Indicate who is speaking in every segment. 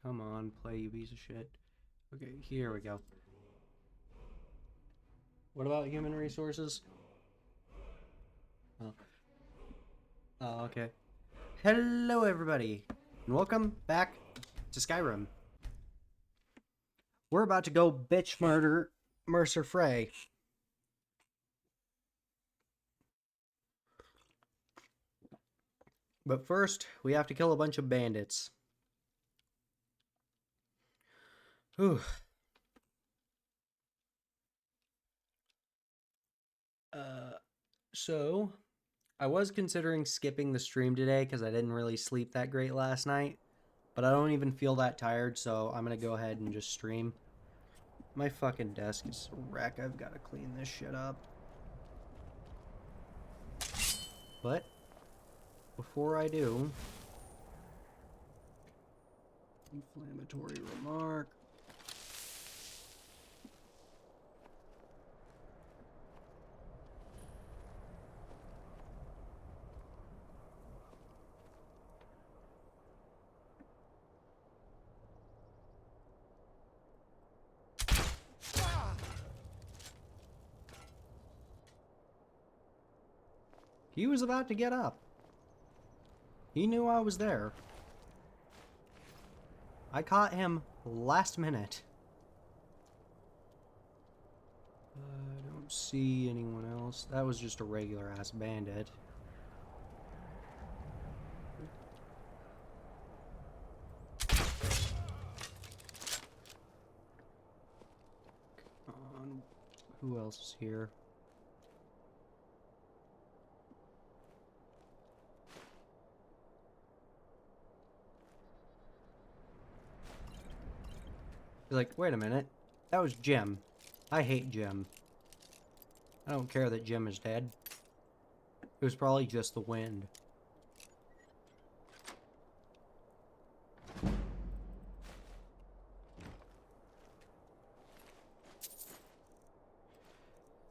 Speaker 1: Come on, play, you piece of shit. Okay, here we go. What about human resources? Oh, okay. Hello, everybody, and welcome back to Skyrim. We're about to go bitch murder Mercer Frey. But first, we have to kill a bunch of bandits. Whew. So, I was considering skipping the stream today because I didn't really sleep that great last night. But I don't even feel that tired, so I'm going to go ahead and just stream. My fucking desk is a wreck. I've got to clean this shit up. But, before I do... Inflammatory remark. He was about to get up. He knew I was there. I caught him last minute. I don't see anyone else. That was just a regular ass bandit. Come on. Who else is here? He's like, wait a minute. That was Jim. I hate Jim. I don't care that Jim is dead. It was probably just the wind.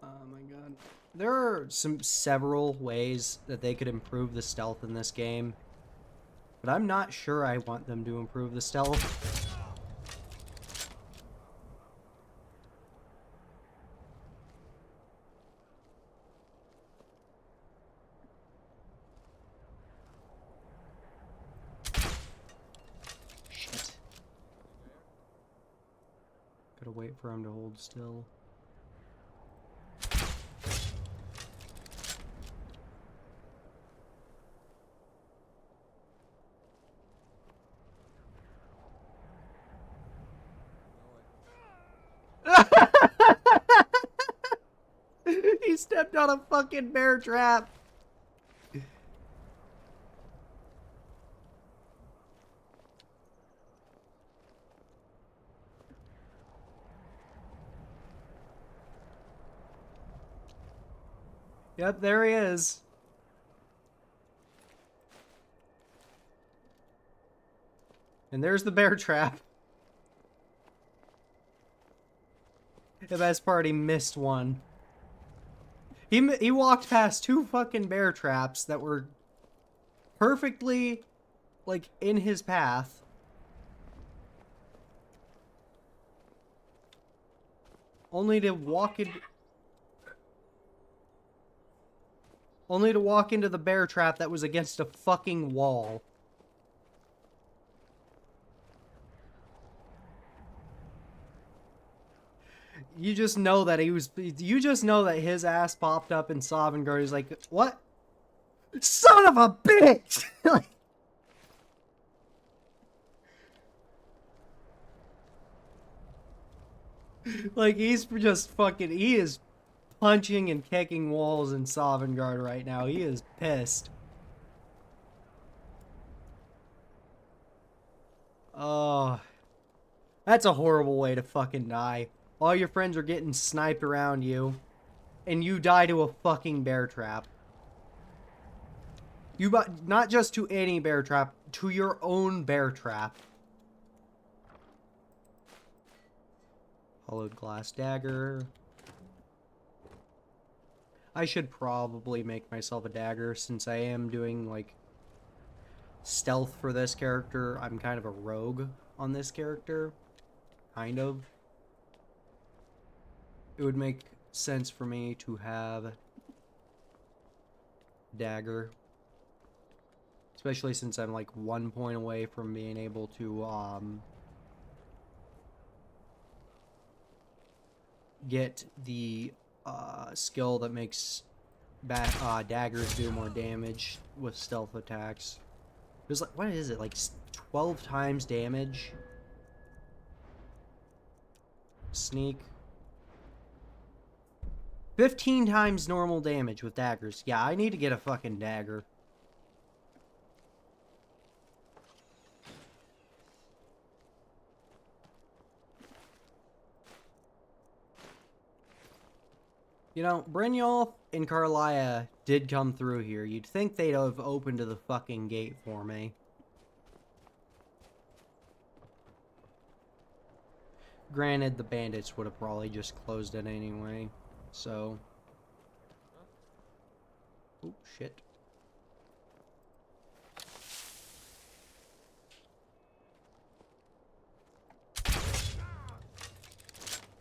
Speaker 1: Oh my god. There are several ways that they could improve the stealth in this game. But I'm not sure I want them to improve the stealth. Shit. Gotta wait for him to hold still. He stepped on a fucking bear trap. Yep, there he is. And there's the bear trap. The best part, he missed one. He walked past two fucking bear traps that were perfectly, like, in his path. Only to walk into the bear trap that was against a fucking wall. You just know that you just know that his ass popped up in Sovngarde. He's like, what? Son of a bitch! Like, he's just fucking, he is punching and kicking walls in Sovngarde right now. He is pissed. Oh, that's a horrible way to fucking die. All your friends are getting sniped around you, and you die to a fucking bear trap. Not just to any bear trap, to your own bear trap. Hollowed glass dagger. I should probably make myself a dagger since I am doing, like, stealth for this character. I'm kind of a rogue. on this character. Kind of. It would make sense for me to have dagger. Especially since I'm like 1 point away from being able to get the skill that makes daggers do more damage with stealth attacks. There's like, what is it, like 12 times damage? Sneak. 15 times normal damage with daggers. Yeah, I need to get a fucking dagger. You know, Brynjolf and Carlia did come through here. You'd think they'd have opened the fucking gate for me. Granted, the bandits would have probably just closed it anyway, so... Oh, shit.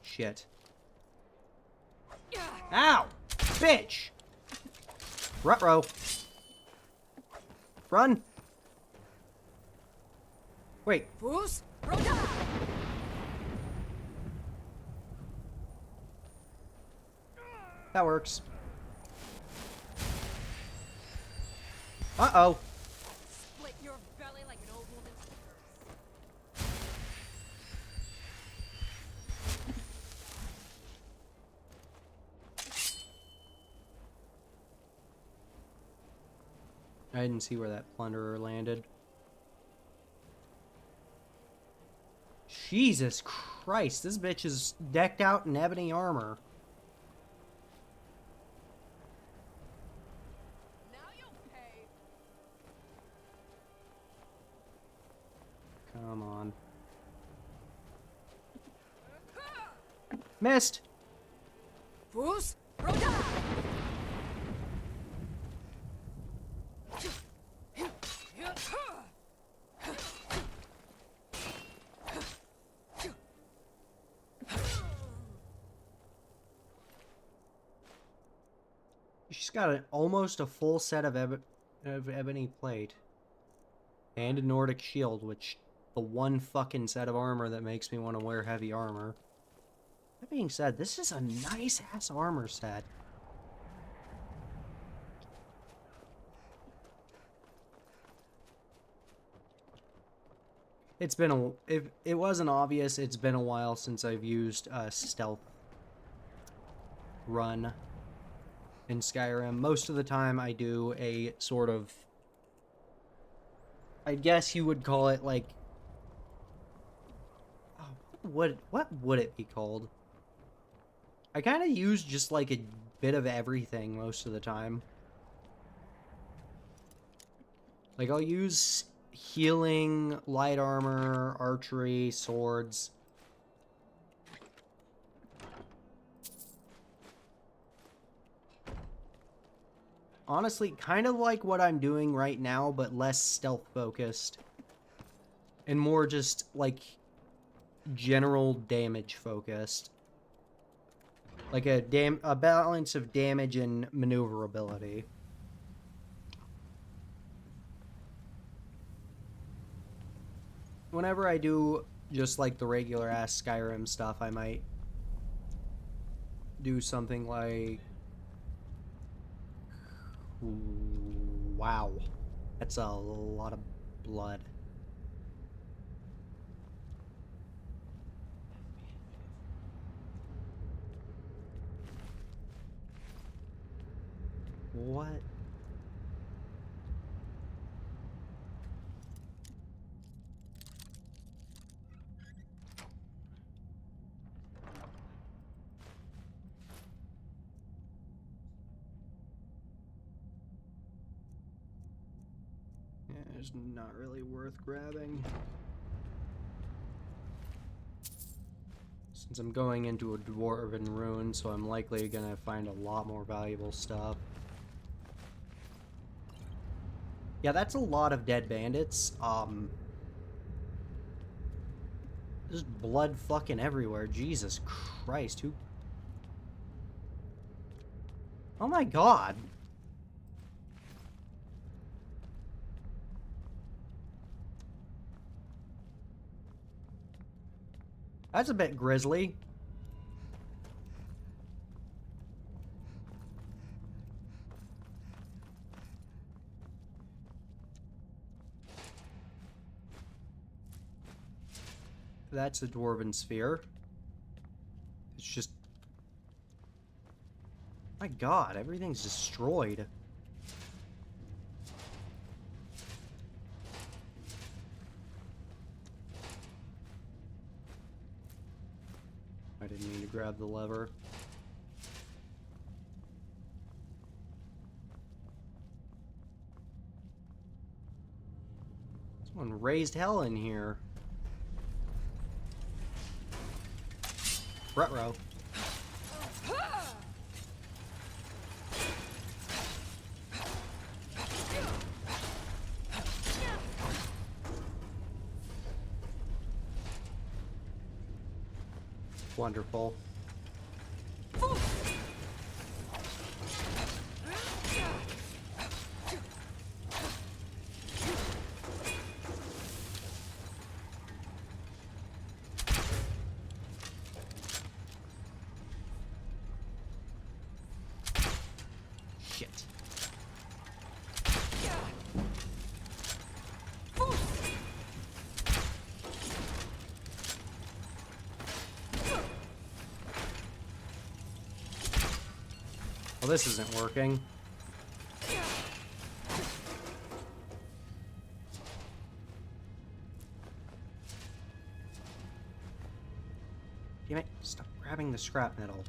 Speaker 1: Shit. Ow! Bitch! Ruh-roh. Run! Wait. That works. Uh-oh.
Speaker 2: Split your belly like an old woman's
Speaker 1: I didn't see where that plunderer landed. Jesus Christ, this bitch is decked out in ebony armor.
Speaker 2: Now you'll pay.
Speaker 1: Come on. Missed!
Speaker 2: Fus,
Speaker 1: She's got almost a full set of ebony plate. And a Nordic shield, which... the one fucking set of armor that makes me want to wear heavy armor. That being said, this is a nice-ass armor set. It's been a... if it wasn't obvious, it's been a while since I've used a stealth run in Skyrim. Most of the time I do a sort of... I guess you would call it like... what would it be called? I kind of use just like a bit of everything most of the time. Like I'll use healing, light armor, archery, swords. Honestly, kind of like what I'm doing right now, but less stealth focused. And more just like general damage focused. Like a balance of damage and maneuverability. Whenever I do just like the regular ass Skyrim stuff, I might do something like... Wow. That's a lot of blood. What? Yeah, it's not really worth grabbing. Since I'm going into a dwarven ruin, so I'm likely gonna find a lot more valuable stuff. Yeah, that's a lot of dead bandits. There's blood fucking everywhere. Jesus Christ, who... Oh my god. That's a bit grisly. That's a dwarven sphere. It's just... My god, everything's destroyed. I didn't mean to grab the lever. Someone raised hell in here. Ruh-roh. Wonderful. Shit. Well, this isn't working. Damn it, stop grabbing the scrap metal.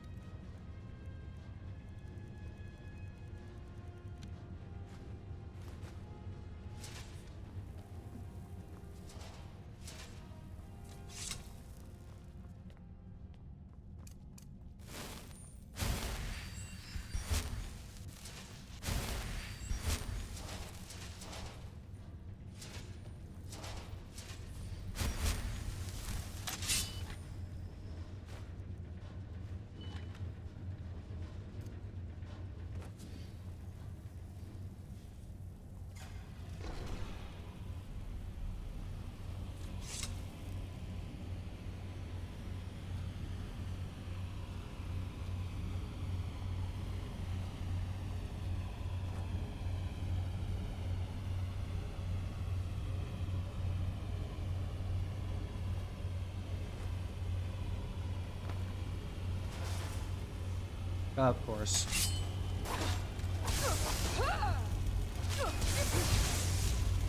Speaker 1: Of course.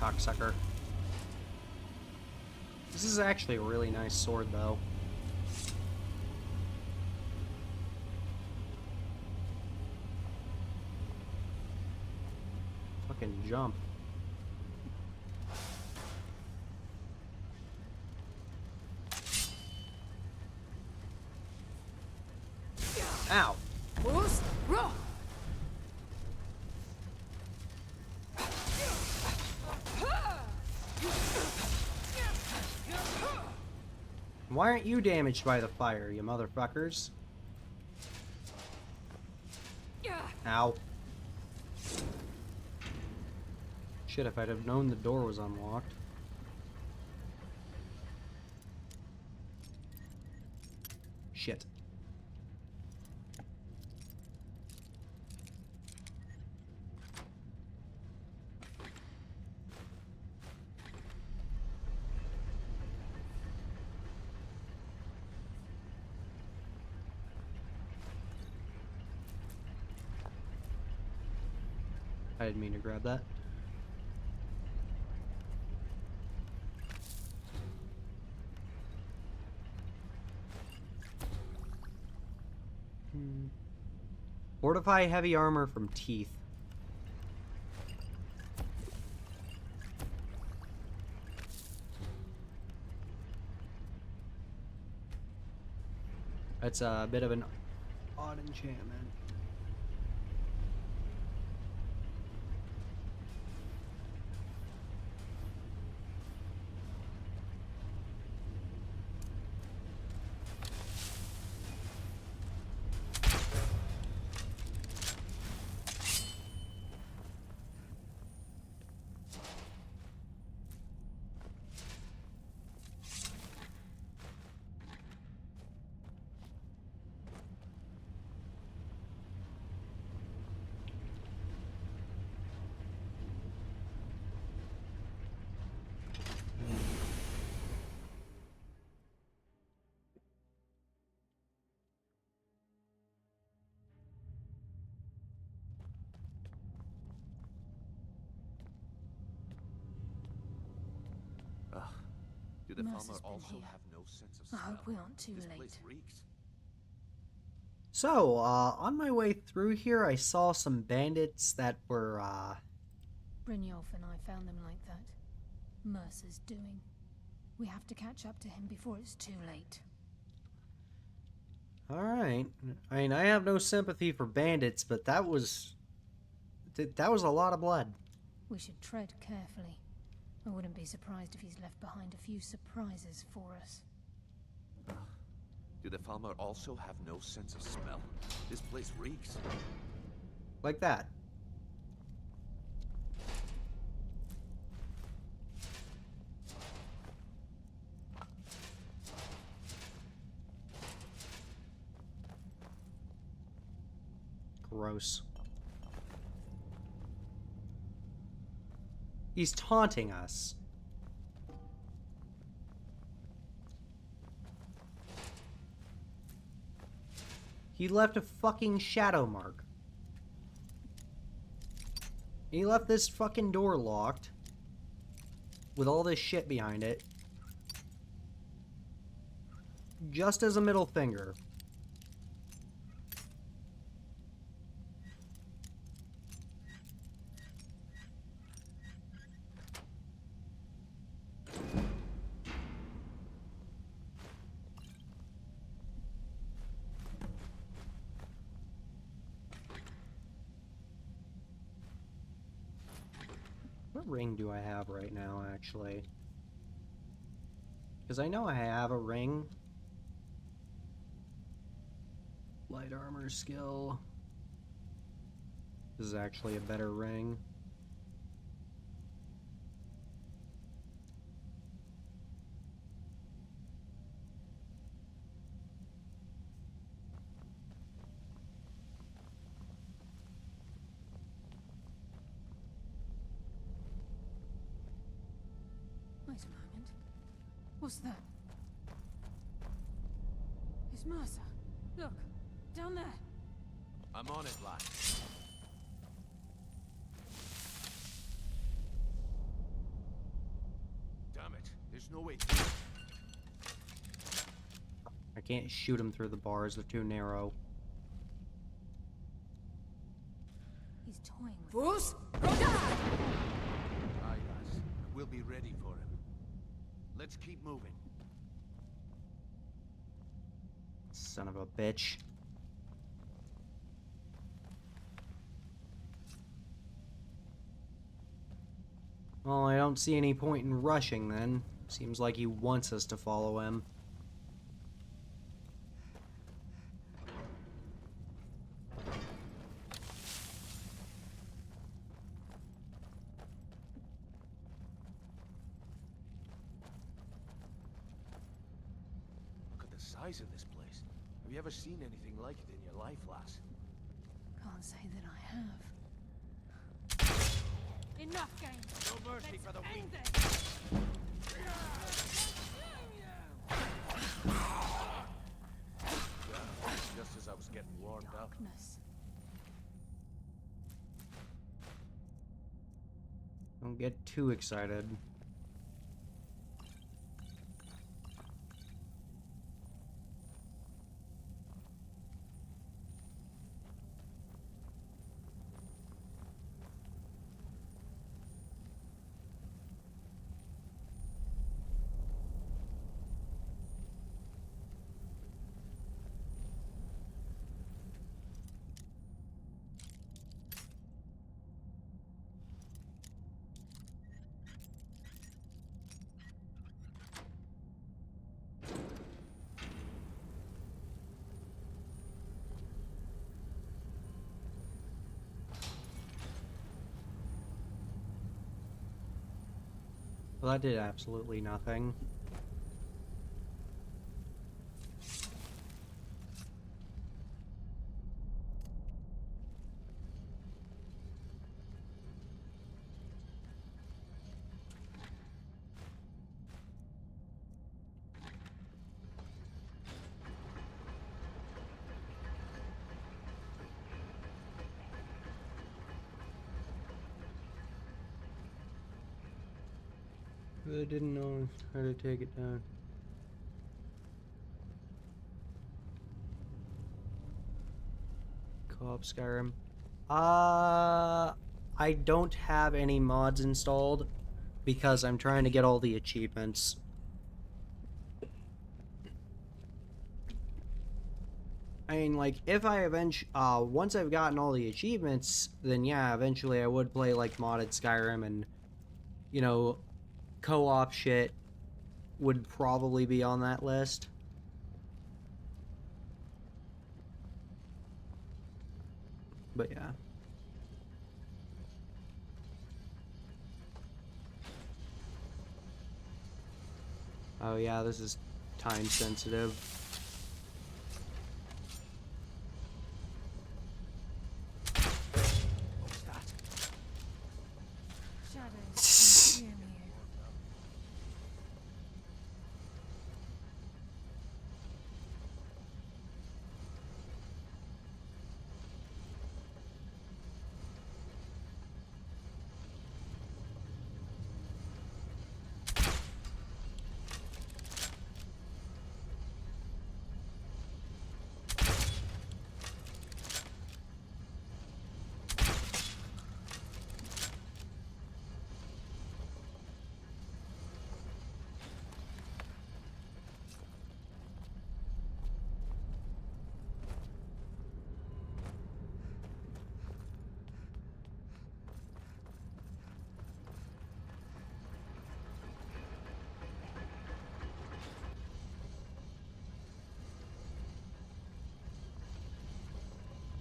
Speaker 1: Cocksucker. This is actually a really nice sword, though. Fucking jump. Ow. Why aren't you damaged by the fire, you motherfuckers? Ow. Shit, if I'd have known the door was unlocked. Shit. I didn't mean to grab that. Fortify heavy armor from teeth. That's a bit of an odd enchantment.
Speaker 3: Ugh. Do the
Speaker 4: Mercer's
Speaker 3: farmer
Speaker 4: been
Speaker 3: also
Speaker 4: here.
Speaker 3: have no sense of
Speaker 4: I
Speaker 3: smell?
Speaker 4: hope we aren't too
Speaker 3: This
Speaker 4: late.
Speaker 3: place reeks.
Speaker 1: So, on my way through here, I saw some bandits that were,
Speaker 4: Brynjolf and I found them like that. Mercer's doing. We have to catch up to him before it's too late.
Speaker 1: Alright. I mean, I have no sympathy for bandits, but that was a lot of blood.
Speaker 4: We should tread carefully. I wouldn't be surprised if he's left behind a few surprises for us.
Speaker 3: Do the farmer also have no sense of smell? This place reeks.
Speaker 1: Like that. Gross. He's taunting us. He left a fucking shadow mark. He left this fucking door locked. With all this shit behind it. Just as a middle finger. What ring do I have right now, actually? Because I know I have a ring. Light armor skill. This is actually a better ring.
Speaker 4: Wait a moment. What's that? It's Mercer. Look, down there.
Speaker 3: I'm on it, lad. Damn it. There's no way through.
Speaker 1: I can't shoot him through the bars, they're too narrow.
Speaker 4: He's toying with
Speaker 2: Fools!
Speaker 3: Aye, lads. We'll be ready for him. Let's keep moving.
Speaker 1: Son of a bitch. Well, I don't see any point in rushing then. Seems like he wants us to follow him.
Speaker 3: Look at the size of this place. Have you ever seen anything like it in your life, lass?
Speaker 4: Can't say that I have.
Speaker 2: Enough games!
Speaker 3: No mercy
Speaker 2: Let's
Speaker 3: for the
Speaker 2: end
Speaker 3: weak.
Speaker 2: this!
Speaker 3: Just as I was getting warmed up.
Speaker 4: Darkness.
Speaker 1: Don't get too excited. Well, that did absolutely nothing. I didn't know how to take it down. Co-op Skyrim. I don't have any mods installed because I'm trying to get all the achievements. I mean, like, if I once I've gotten all the achievements, then yeah, eventually I would play, like, modded Skyrim and, you know, co-op shit would probably be on that list. But yeah. Oh yeah, this is time sensitive.
Speaker 3: What's that?
Speaker 4: Shadows. Hear me.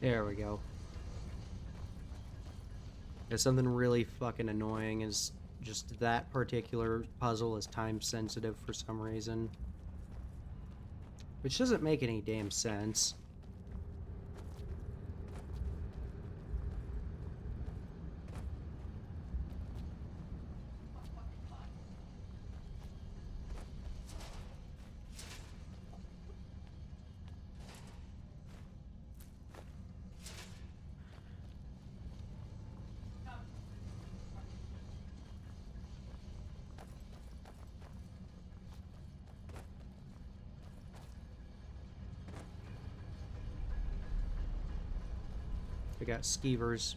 Speaker 1: There we go. There's something really fucking annoying is just that particular puzzle is time sensitive for some reason. Which doesn't make any damn sense. I got skeevers.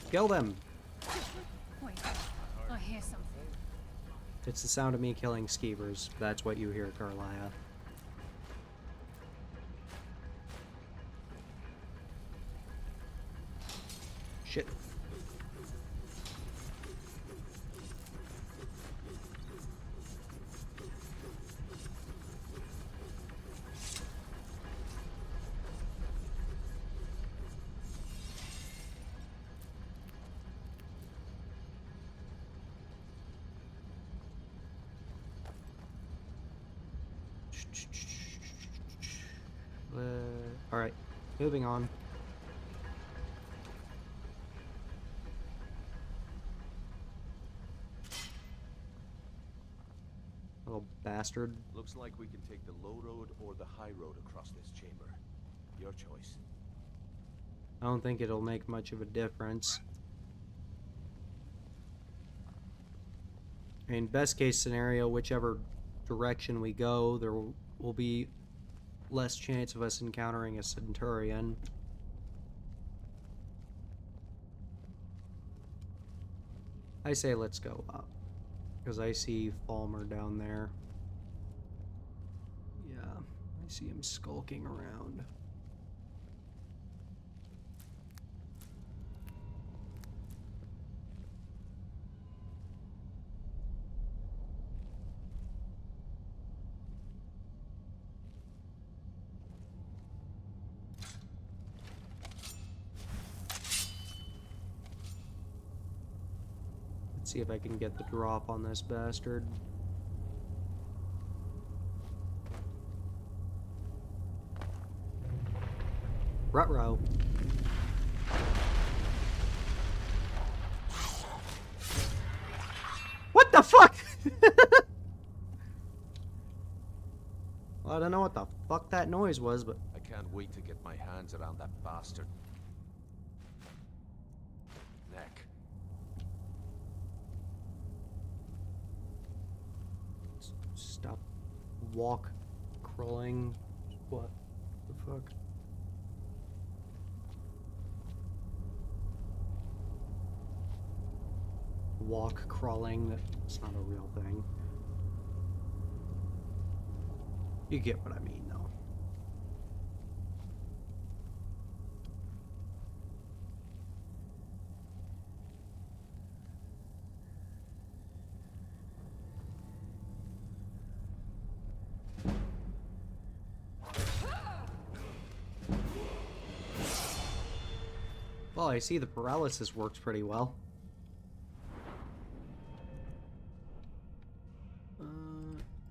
Speaker 1: Kill them!
Speaker 4: Wait, I hear something.
Speaker 1: It's the sound of me killing skeevers. That's what you hear, Carlia. Shit. Alright, moving on. Little bastard.
Speaker 3: Looks like we can take the low road or the high road across this chamber. Your choice.
Speaker 1: I don't think it'll make much of a difference. I mean, best case scenario, whichever direction we go, there will be less chance of us encountering a Centurion. I say let's go up, because I see Falmer down there. Yeah, I see him skulking around. See if I can get the drop on this bastard. Ruh-roh. What the fuck? Well, I don't know what the fuck that noise was, but
Speaker 3: I can't wait to get my hands around that bastard.
Speaker 1: Stop. Walk. Crawling. What the fuck? Walk, crawling, that's not a real thing. You get what I mean, though. Well, I see the paralysis works pretty well.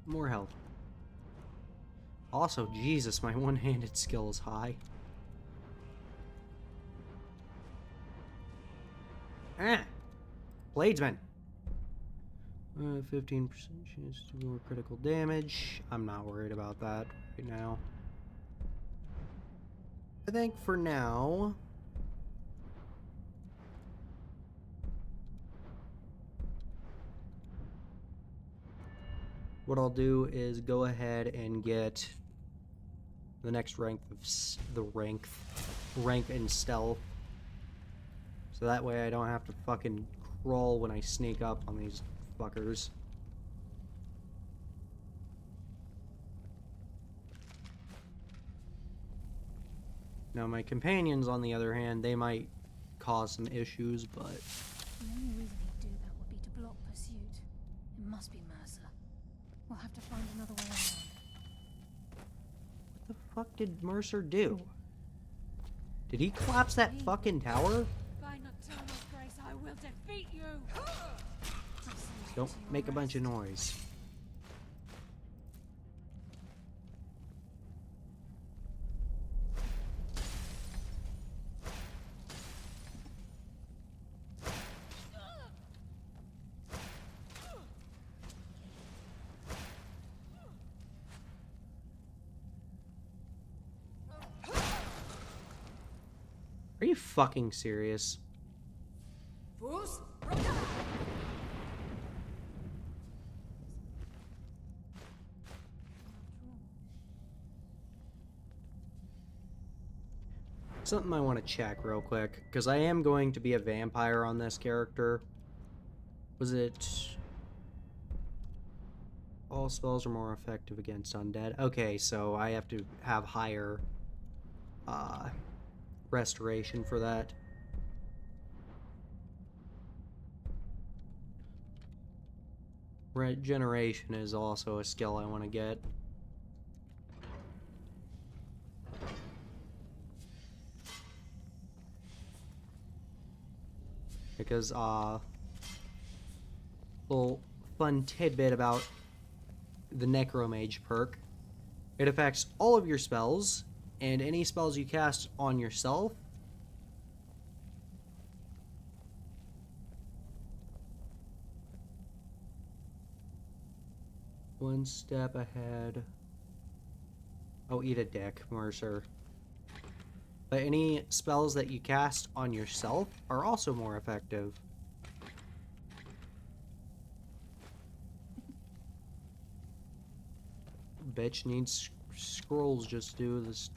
Speaker 1: More health. Also, Jesus, my one-handed skill is high. Ah! Bladesman! 15% chance to do critical damage. I'm not worried about that right now. I think for now... what I'll do is go ahead and get the next rank of rank in stealth. So that way I don't have to fucking crawl when I sneak up on these fuckers. Now my companions, on the other hand, they might cause some issues, but...
Speaker 4: The only reason he'd do that would be to block pursuit. It must be Mercer. We'll have to find another way around.
Speaker 1: What the fuck did Mercer do? Did he collapse that fucking tower?
Speaker 2: By nocturnal grace, I will defeat you!
Speaker 1: Don't make a bunch of noise. Are you fucking serious?
Speaker 2: Fools!
Speaker 1: Something I want to check real quick, because I am going to be a vampire on this character. Was it... all spells are more effective against undead? Okay, so I have to have higher restoration for that. Regeneration is also a skill I want to get. Because, little fun tidbit about the Necromage perk. It affects all of your spells, and any spells you cast on yourself. One step ahead. Oh, eat a dick, Mercer. But any spells that you cast on yourself are also more effective. Bitch needs scrolls just to do this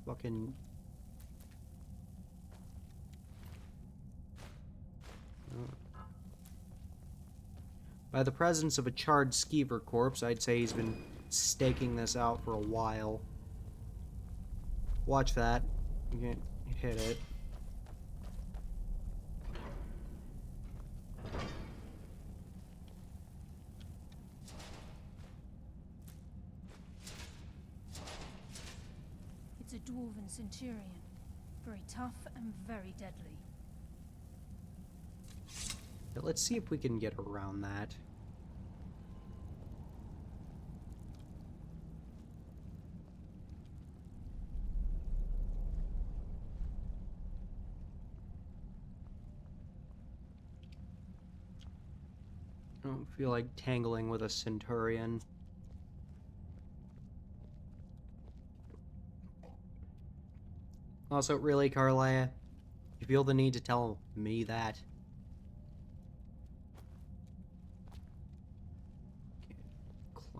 Speaker 1: fucking... By the presence of a charred skeever corpse, I'd say he's been staking this out for a while. Watch that. You can't hit it.
Speaker 4: It's a dwarven centurion. Very tough and very deadly.
Speaker 1: But let's see if we can get around that. I don't feel like tangling with a centurion. Also, really, Carlia? You feel the need to tell me that?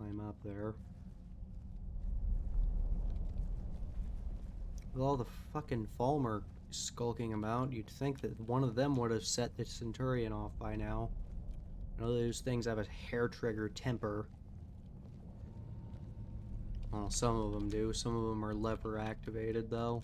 Speaker 1: climb up there. With all the fucking Falmer skulking about, you'd think that one of them would have set the Centurion off by now. I know those things have a hair-trigger temper. Well, some of them do. Some of them are lever-activated, though.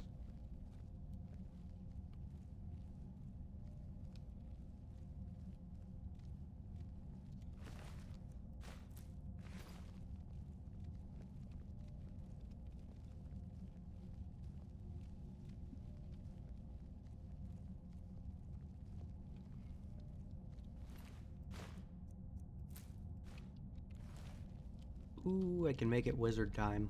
Speaker 1: Ooh, I can make it wizard time.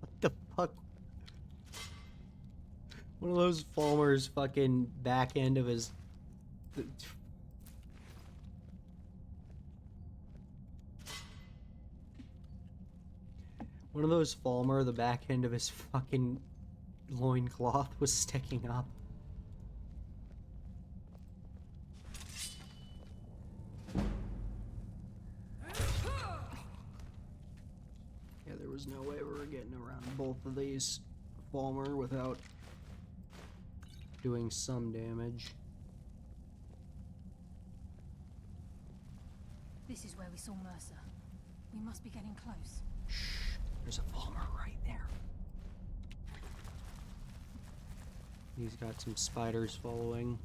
Speaker 1: What the fuck? One of those Falmer's fucking back end of his... One of those Falmer, the back end of his fucking loincloth was sticking up. Yeah, there was no way we were getting around both of these Falmer without doing some damage.
Speaker 4: This is where we saw Mercer. We must be getting close.
Speaker 1: Shh, there's a Falmer right there. He's got some spiders following.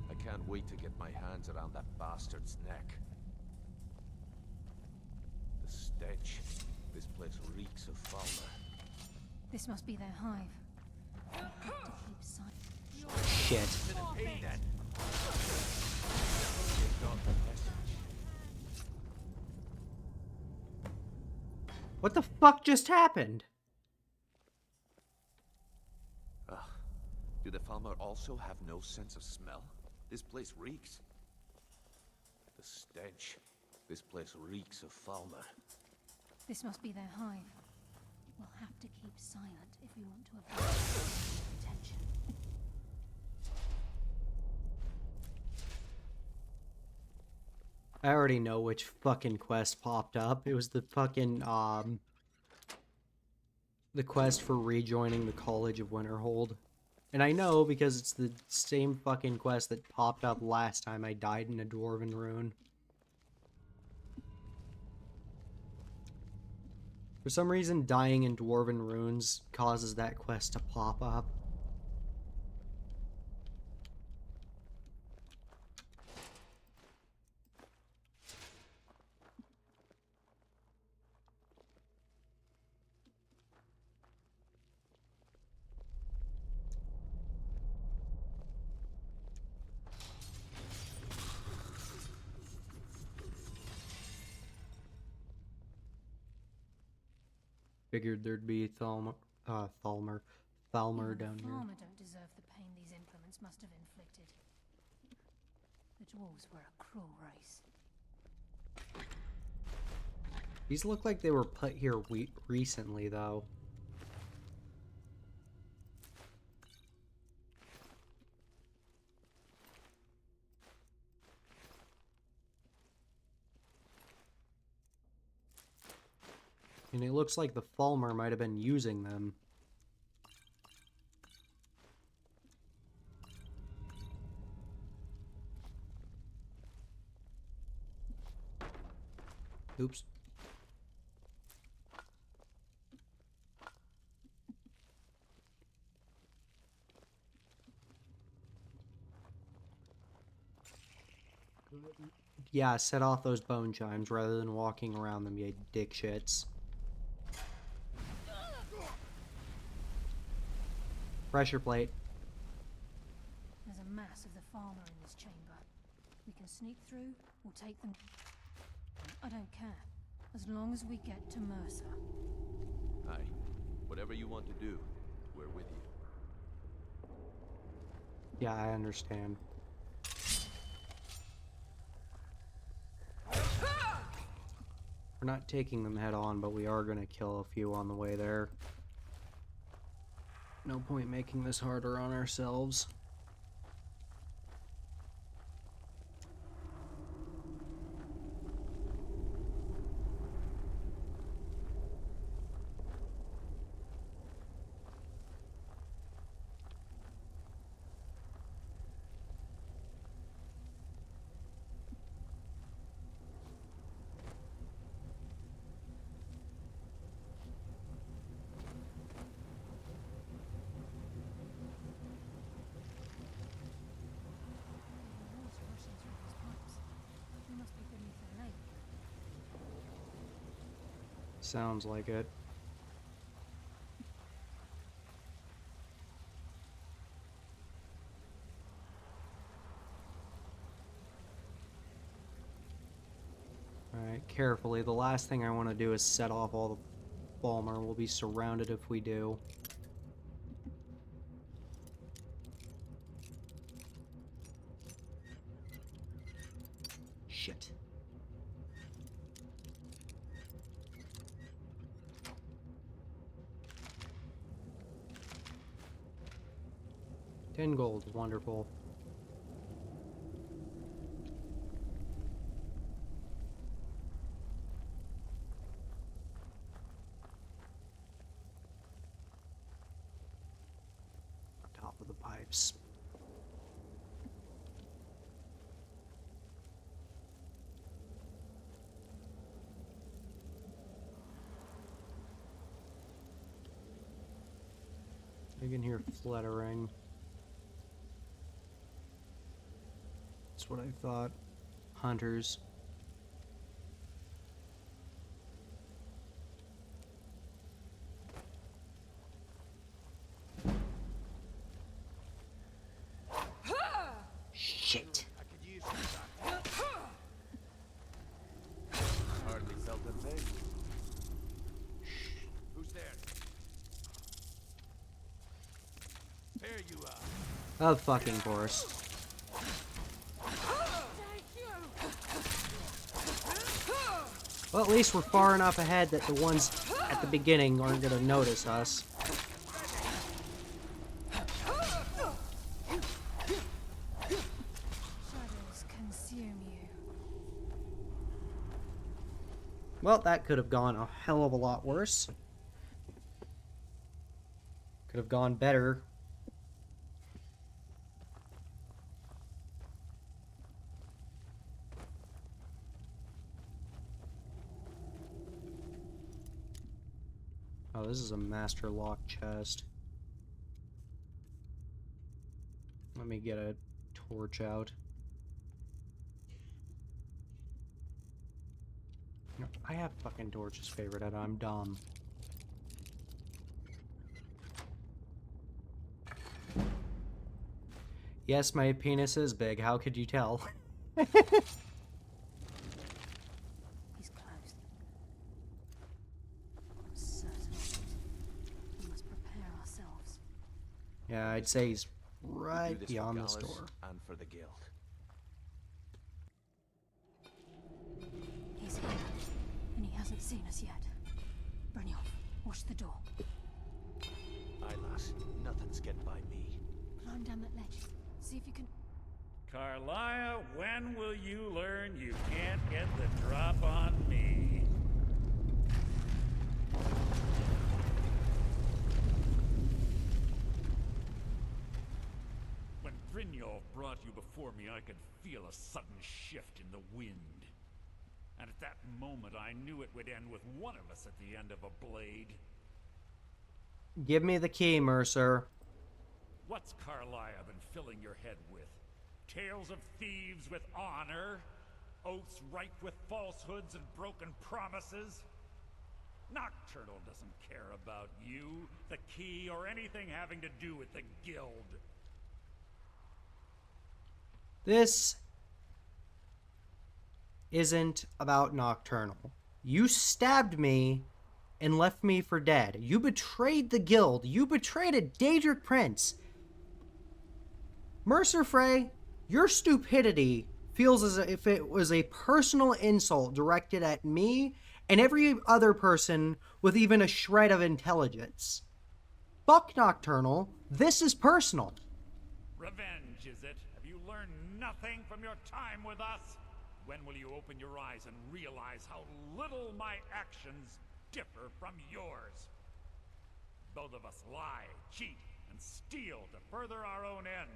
Speaker 3: I can't wait to get my hands around that bastard's neck. The stench. This place reeks of Falmer.
Speaker 4: This must be their hive. We have to keep silent.
Speaker 1: Shit.
Speaker 3: Hey, then. They got the message.
Speaker 1: What the fuck just happened?
Speaker 3: Ugh. Do the Falmer also have no sense of smell? This place reeks. The stench. This place reeks of Falmer.
Speaker 4: This must be their hive. We'll have to keep silent if we want to avoid attention.
Speaker 1: I already know which fucking quest popped up. It was the fucking, the quest for rejoining the College of Winterhold. And I know because it's the same fucking quest that popped up last time I died in a Dwarven Rune. For some reason, dying in Dwarven Runes causes that quest to pop up. Figured there'd be Thalmer
Speaker 4: Even
Speaker 1: down
Speaker 4: the
Speaker 1: here.
Speaker 4: farmer don't deserve the pain these implements must have inflicted. The dwarves were a cruel race.
Speaker 1: These look like they were put here recently, though. And it looks like the Falmer might have been using them. Oops. Yeah, set off those bone chimes rather than walking around them, you dick shits. Pressure plate.
Speaker 4: There's a mass of the farmer in this chamber. We can sneak through or take them. I don't care, as long as we get to Mercer.
Speaker 3: Aye. Whatever you want to do, we're with you.
Speaker 1: Yeah, I understand. We're not taking them head on, but we are going to kill a few on the way there. No point making this harder on ourselves.
Speaker 4: Water rushing through these pipes. We must be beneath a lake.
Speaker 1: Sounds like it. Alright, carefully. The last thing I want to do is set off all the Falmer. We'll be surrounded if we do. Shit. $10 gold, wonderful. Top of the pipes. I can hear fluttering. That's what I thought. Hunters. Shit.
Speaker 3: I could use some of that. Hardly felt a thing. Who's there? There you are.
Speaker 1: Of fucking course. Well, at least we're far enough ahead that the ones at the beginning aren't gonna notice us.
Speaker 4: Shadows consume you.
Speaker 1: Well, that could have gone a hell of a lot worse. Could have gone better. Oh, this is a master lock chest. Let me get a torch out. No, I have fucking torches favorite and I'm dumb. Yes, my penis is big. How could you tell?
Speaker 4: He's close. I'm certain of it. We must prepare ourselves.
Speaker 1: Yeah, I'd say he's
Speaker 3: Do
Speaker 1: right
Speaker 3: this
Speaker 1: beyond
Speaker 3: for
Speaker 1: the
Speaker 3: Gallus
Speaker 1: store.
Speaker 3: and for the guild.
Speaker 4: He's here, and he hasn't seen us yet. Brynjolf, watch the door.
Speaker 3: Aye, lass, nothing's getting by me.
Speaker 4: Climb down that ledge. See if you can.
Speaker 5: Carlia, when will you learn you can't get the drop on me? When Brynjolf brought you before me, I could feel a sudden shift in the wind. And at that moment, I knew it would end with one of us at the end of a blade.
Speaker 1: Give me the key, Mercer.
Speaker 5: What's Carlia been filling your head with? Tales of thieves with honor? Oaths ripe with falsehoods and broken promises? Nocturnal doesn't care about you, the key, or anything having to do with the guild.
Speaker 1: This isn't about Nocturnal. You stabbed me and left me for dead. You betrayed the guild. You betrayed a Daedric prince. Mercer Frey, your stupidity feels as if it was a personal insult directed at me and every other person with even a shred of intelligence. Fuck Nocturnal. This is personal.
Speaker 5: Revenge, is it? Have you learned nothing from your time with us? When will you open your eyes and realize how little my actions differ from yours? Both of us lie, cheat, and steal to further our own end.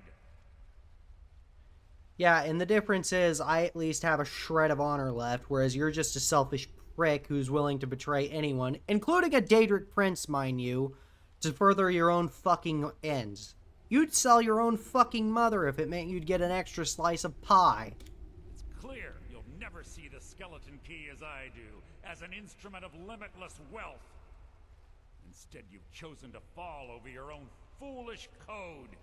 Speaker 1: Yeah, and the difference is I at least have a shred of honor left, whereas you're just a selfish prick who's willing to betray anyone, including a Daedric prince, mind you, to further your own fucking ends. You'd sell your own fucking mother if it meant you'd get an extra slice of pie.
Speaker 5: It's clear you'll never see the skeleton key as I do, as an instrument of limitless wealth. Instead, you've chosen to fall over your own foolish code.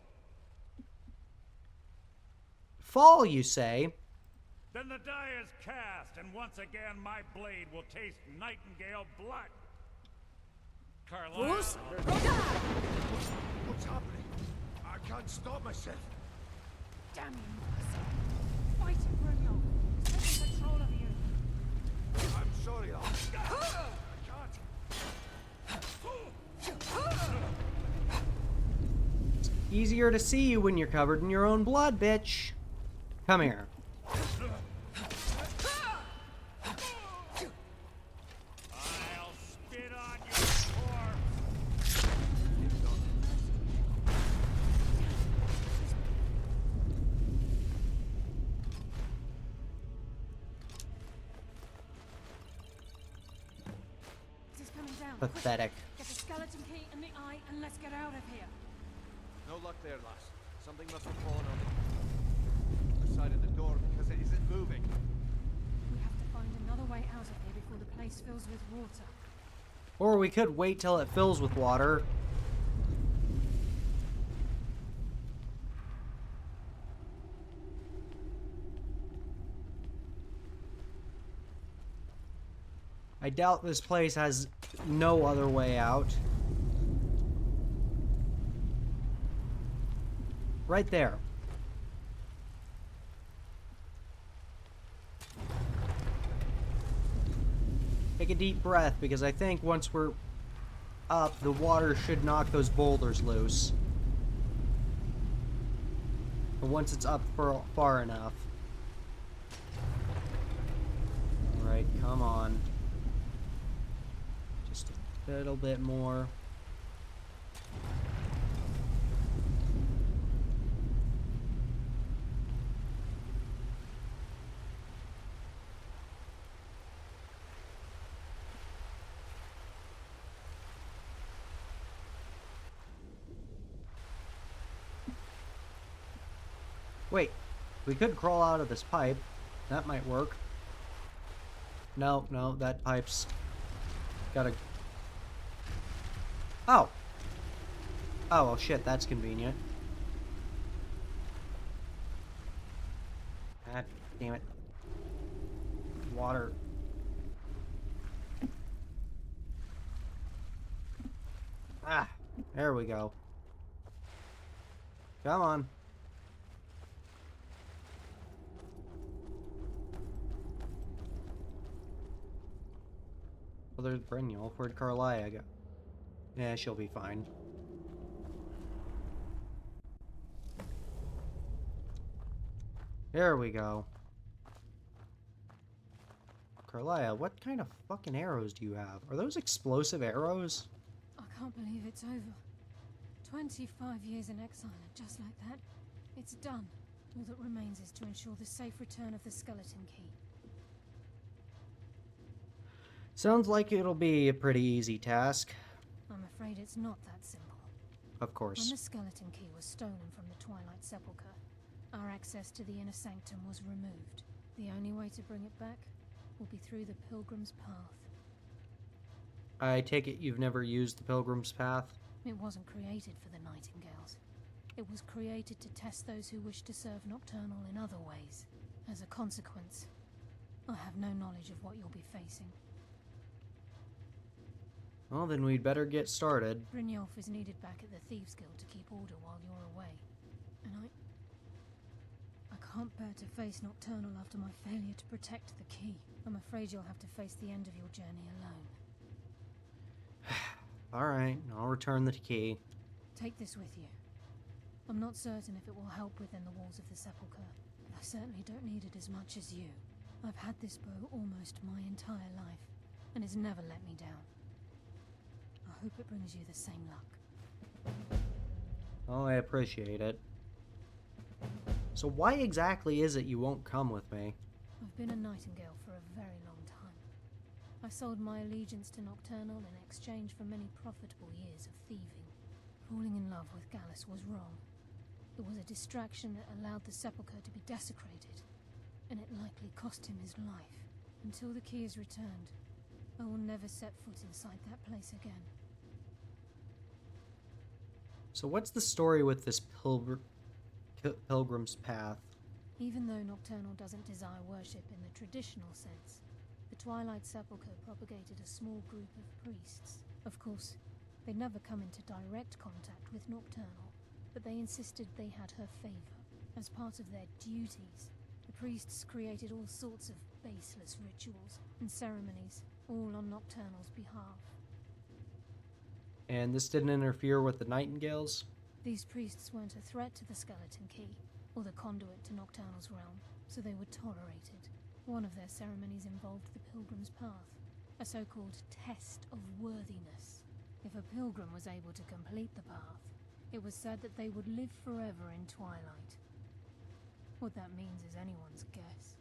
Speaker 1: Fall, you say?
Speaker 5: Then the die is cast, and once again my blade will taste Nightingale blood. Carlisle.
Speaker 2: Bruce?
Speaker 3: What's happening? I can't stop myself.
Speaker 2: Damn you, Marcus. Fight him, Brunel. He's taking control of you.
Speaker 3: I'm sorry, I can't.
Speaker 1: Easier to see you when you're covered in your own blood, bitch. Come here.
Speaker 5: I'll spit on your corpse.
Speaker 2: It is coming down.
Speaker 1: Pathetic.
Speaker 2: Get the skeleton key and the eye, and let's get out of here.
Speaker 3: No luck there, lass. Something must have fallen on the side of the door because it isn't moving.
Speaker 2: We have to find another way out of here before the place fills with water.
Speaker 1: Or we could wait till it fills with water. I doubt this place has no other way out. Right there. Take a deep breath, because I think once we're up, the water should knock those boulders loose. Or once it's up for far enough. Alright, come on. Just a little bit more. Wait, we could crawl out of this pipe. That might work. No, that pipe's gotta... Oh! Oh, well shit, that's convenient. God damn it. Water. Ah, there we go. Come on. Well, there's Brynjolf. Where'd Carlia go? Yeah, she'll be fine. There we go. Carlia, what kind of fucking arrows do you have? Are those explosive arrows?
Speaker 4: I can't believe it's over. 25 years in exile, and just like that, it's done. All that remains is to ensure the safe return of the skeleton key.
Speaker 1: Sounds like it'll be a pretty easy task.
Speaker 4: I'm afraid it's not that simple.
Speaker 1: Of
Speaker 4: When
Speaker 1: course.
Speaker 4: the skeleton key was stolen from the Twilight Sepulchre, our access to the inner sanctum was removed. The only way to bring it back will be through the Pilgrim's Path.
Speaker 1: I take it you've never used the Pilgrim's Path?
Speaker 4: It wasn't created for the Nightingales. It was created to test those who wish to serve Nocturnal in other ways. As a consequence, I have no knowledge of what you'll be facing.
Speaker 1: Well, then we'd better get started.
Speaker 4: Brynjolf is needed back at the Thieves' Guild to keep order while you're away. And I can't bear to face Nocturnal after my failure to protect the key. I'm afraid you'll have to face the end of your journey alone.
Speaker 1: Alright, I'll return the key.
Speaker 4: Take this with you. I'm not certain if it will help within the walls of the Sepulchre, but I certainly don't need it as much as you. I've had this bow almost my entire life, and it's never let me down. I hope it brings you the same luck.
Speaker 1: Oh, I appreciate it. So why exactly is it you won't come with me?
Speaker 4: I've been a nightingale for a very long time. I sold my allegiance to Nocturnal in exchange for many profitable years of thieving. Falling in love with Gallus was wrong. It was a distraction that allowed the Sepulchre to be desecrated, and it likely cost him his life. Until the key is returned, I will never set foot inside that place again.
Speaker 1: So what's the story with this pilgrim's path?
Speaker 4: Even though Nocturnal doesn't desire worship in the traditional sense, the Twilight Sepulchre propagated a small group of priests. Of course, they'd never come into direct contact with Nocturnal, but they insisted they had her favor. As part of their duties, the priests created all sorts of baseless rituals and ceremonies, all on Nocturnal's behalf.
Speaker 1: And this didn't interfere with the Nightingales?
Speaker 4: These priests weren't a threat to the Skeleton Key, or the conduit to Nocturnal's realm, so they were tolerated. One of their ceremonies involved the Pilgrim's Path, a so-called test of worthiness. If a pilgrim was able to complete the path, it was said that they would live forever in Twilight. What that means is anyone's guess.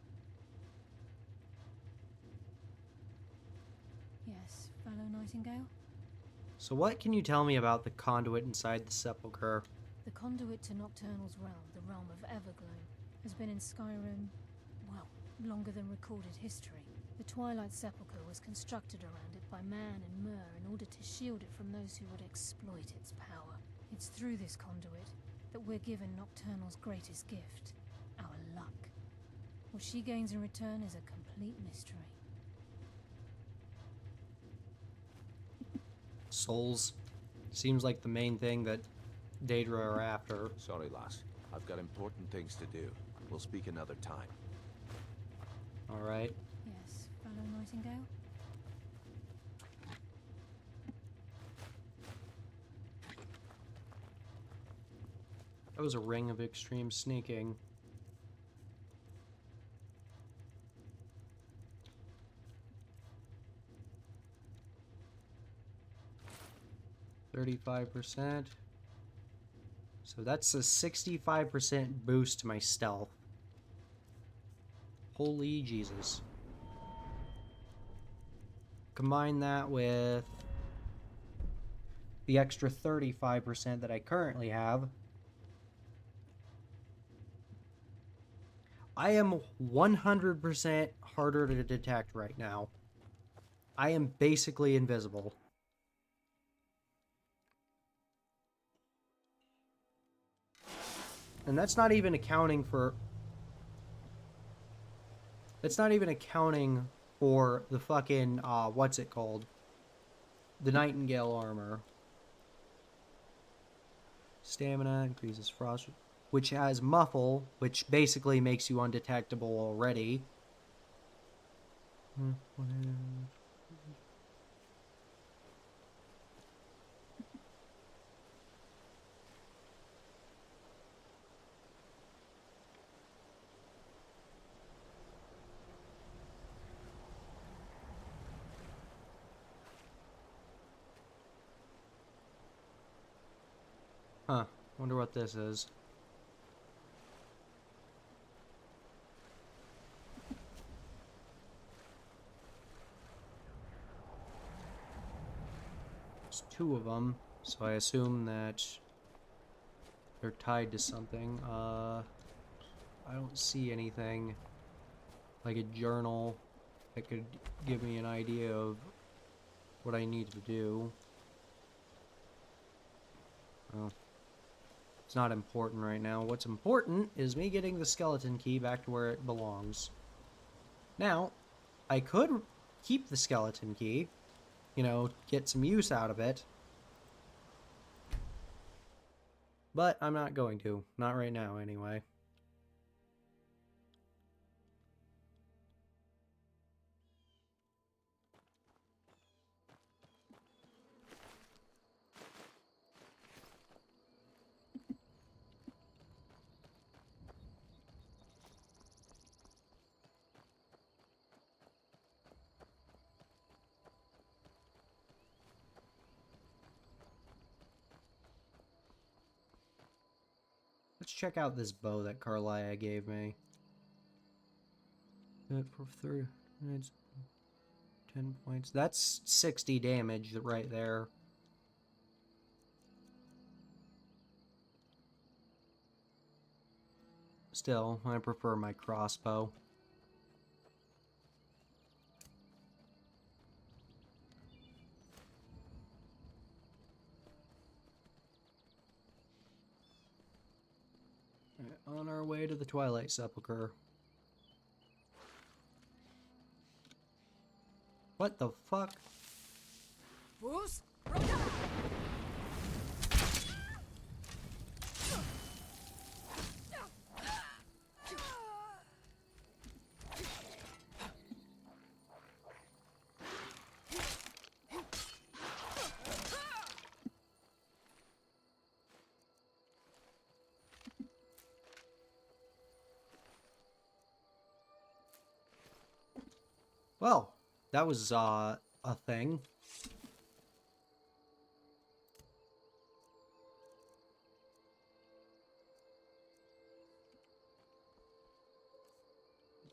Speaker 4: Yes, fellow Nightingale?
Speaker 1: So what can you tell me about the conduit inside the Sepulchre?
Speaker 4: The conduit to Nocturnal's realm, the realm of Everglow, has been in Skyrim, well, longer than recorded history. The Twilight Sepulchre was constructed around it by man and Myr in order to shield it from those who would exploit its power. It's through this conduit that we're given Nocturnal's greatest gift, our luck. What she gains in return is a complete mystery.
Speaker 1: Souls. Seems like the main thing that Daedra are after.
Speaker 3: Sorry, lass. I've got important things to do. We'll speak another time.
Speaker 1: Alright.
Speaker 4: Yes, fellow Nightingale?
Speaker 1: That was a ring of extreme sneaking. %. So that's a 65% boost to my stealth. Holy Jesus. Combine that with the extra 35% that I currently have. I am 100% harder to detect right now. I am basically invisible. And that's not even accounting for... That's not even accounting for the fucking, what's it called? The Nightingale armor. Stamina increases frost, which has muffle, which basically makes you undetectable already. Huh. Wonder what this is. There's two of them, so I assume that they're tied to something. I don't see anything like a journal that could give me an idea of what I need to do. Well, it's not important right now. What's important is me getting the skeleton key back to where it belongs. Now, I could keep the skeleton key, you know, get some use out of it. But I'm not going to. Not right now, anyway. Let's check out this bow that Carlia gave me. For 3, it's 10 points. That's 60 damage right there. Still, I prefer my crossbow. On our way to the Twilight Sepulchre. What the fuck?
Speaker 2: Bruce?
Speaker 1: Well, that was a thing.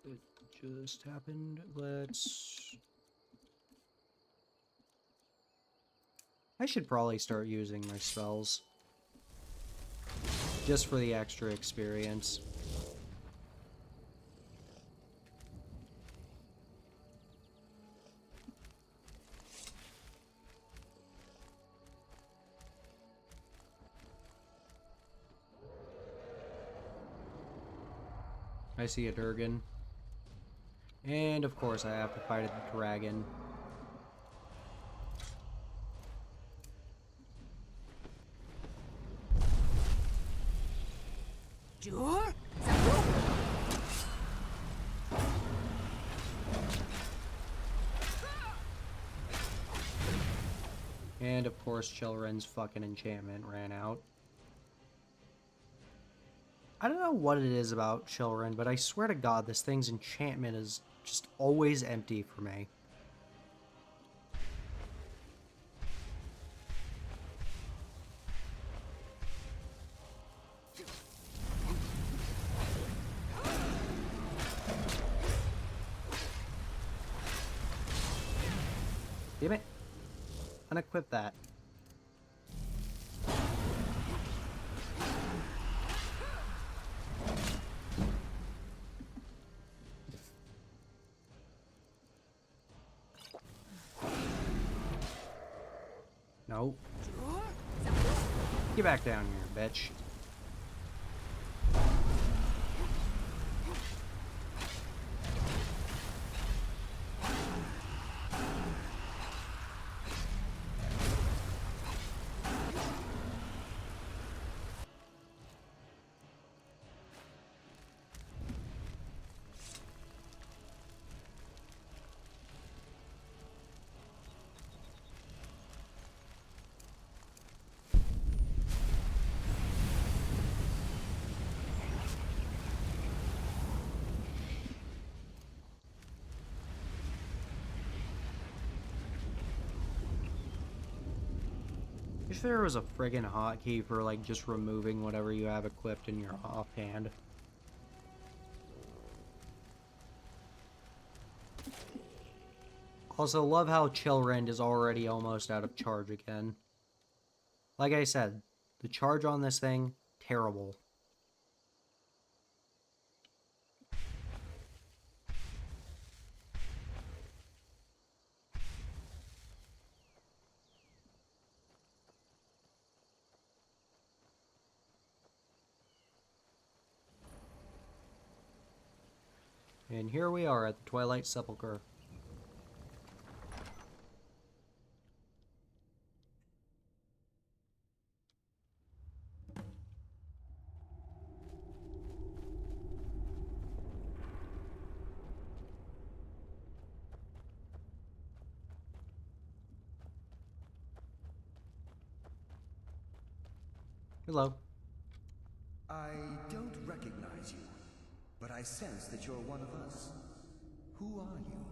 Speaker 1: It just happened. I should probably start using my spells. Just for the extra experience. I see a Durgan. And of course I have to fight a dragon.
Speaker 2: Sure?
Speaker 1: And of course Chilren's fucking enchantment ran out. I don't know what it is about Chilren, but I swear to God this thing's enchantment is just always empty for me. Damn it. Unequip that. No. Get back down here, bitch. If there was a friggin' hotkey for like just removing whatever you have equipped in your offhand. Also, love how Chilrend is already almost out of charge again. Like I said, the charge on this thing, terrible. And here we are at the Twilight Sepulchre. Hello.
Speaker 6: I don't recognize you, but I sense that you're one of us. Who are you?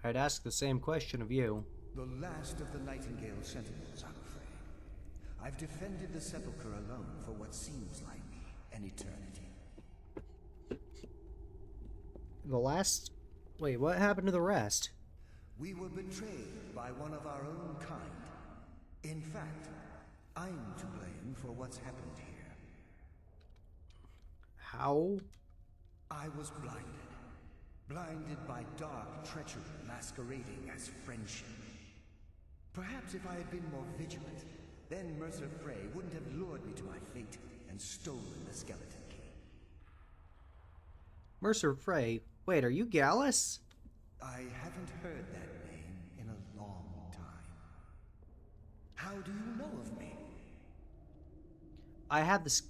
Speaker 1: I'd ask the same question of you.
Speaker 6: The last of the Nightingale Sentinels, I'm afraid. I've defended the sepulchre alone for what seems like an eternity.
Speaker 1: The last... Wait, what happened to the rest?
Speaker 6: We were betrayed by one of our own kind. In fact, I'm to blame for what's happened here.
Speaker 1: How?
Speaker 6: I was blinded. Blinded by dark treachery masquerading as friendship. Perhaps if I had been more vigilant, then Mercer Frey wouldn't have lured me to my fate and stolen the skeleton key.
Speaker 1: Mercer Frey? Wait, are you Gallus?
Speaker 6: I haven't heard that name in a long time. How do you know of me?
Speaker 1: I have the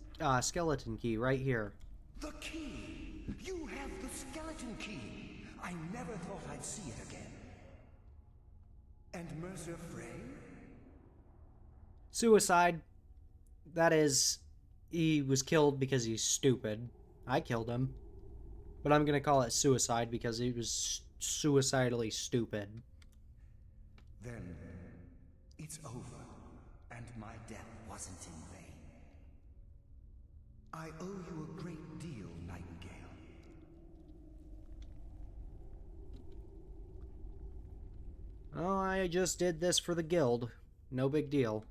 Speaker 1: skeleton key right here.
Speaker 6: The key! You have the skeleton key! I never thought I'd see it again. And Mercer Frey?
Speaker 1: Suicide. That is, he was killed because he's stupid. I killed him. But I'm gonna call it suicide because he was suicidally stupid.
Speaker 6: Then, it's over, and my death wasn't in vain. I owe you a great deal, Nightingale.
Speaker 1: Oh, I just did this for the guild. No big deal.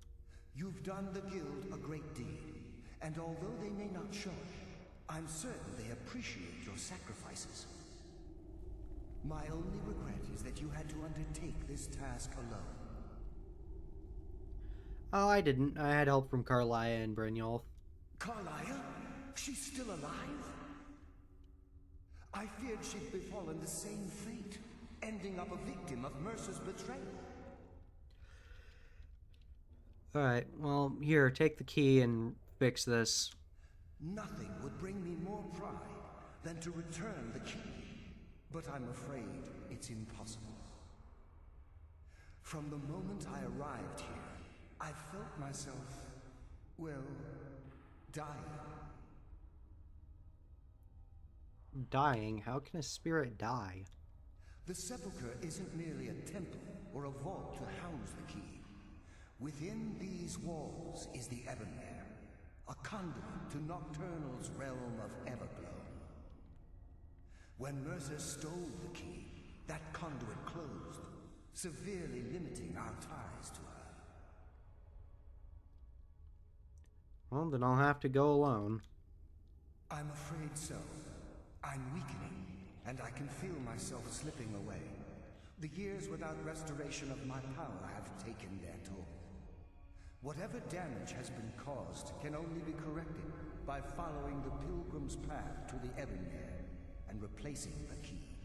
Speaker 6: You've done the guild a great deed, and although they may not show it, I'm certain they appreciate your sacrifices. My only regret is that you had to undertake this task alone.
Speaker 1: Oh, I didn't. I had help from Carlia and Brynjolf.
Speaker 6: Carlia? She's still alive? I feared she'd befallen the same fate, ending up a victim of Mercer's betrayal.
Speaker 1: Alright, well, here, take the key and fix this.
Speaker 6: Nothing would bring me more pride than to return the key, but I'm afraid it's impossible. From the moment I arrived here, I felt myself, well, dying.
Speaker 1: Dying? How can a spirit die?
Speaker 6: The sepulchre isn't merely a temple or a vault to house the key. Within these walls is the Ebonmere, a conduit to Nocturnal's realm of Everglow. When Mercer stole the key, that conduit closed, severely limiting our ties to her.
Speaker 1: Well, then I'll have to go alone.
Speaker 6: I'm afraid so. I'm weakening, and I can feel myself slipping away. The years without restoration of my power have taken their toll. Whatever damage has been caused can only be corrected by following the Pilgrim's path to the Ebonmere and replacing the key.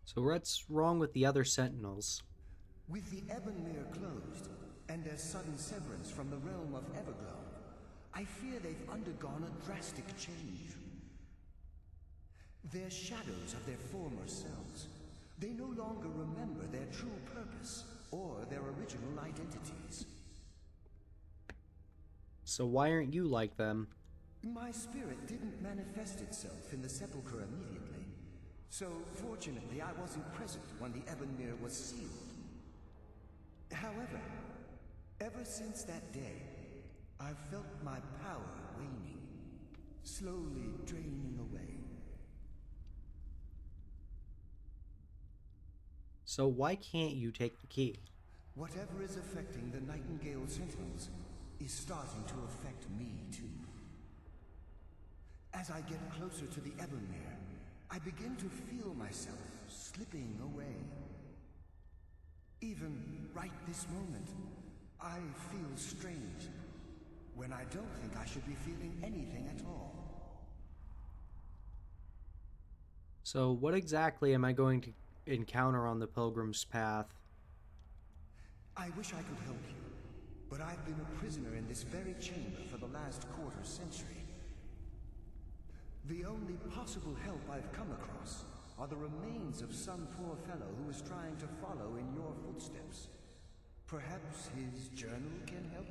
Speaker 1: So what's wrong with the other sentinels?
Speaker 6: With the Ebonmere closed, and their sudden severance from the realm of Everglow, I fear they've undergone a drastic change. They're shadows of their former selves. They no longer remember their true purpose or their original identities.
Speaker 1: So why aren't you like them?
Speaker 6: My spirit didn't manifest itself in the sepulchre immediately, so fortunately I wasn't present when the Ebonmere was sealed. However, ever since that day, I've felt my power waning, slowly draining away.
Speaker 1: So why can't you take the key?
Speaker 6: Whatever is affecting the Nightingale Sentinels is starting to affect me too. As I get closer to the Ebonmere, I begin to feel myself slipping away. Even right this moment, I feel strange, when I don't think I should be feeling anything at all.
Speaker 1: So what exactly am I going to encounter on the Pilgrim's Path?
Speaker 6: I wish I could help you, but I've been a prisoner in this very chamber for the last quarter century. The only possible help I've come across are the remains of some poor fellow who is trying to follow in your footsteps. Perhaps his journal can help?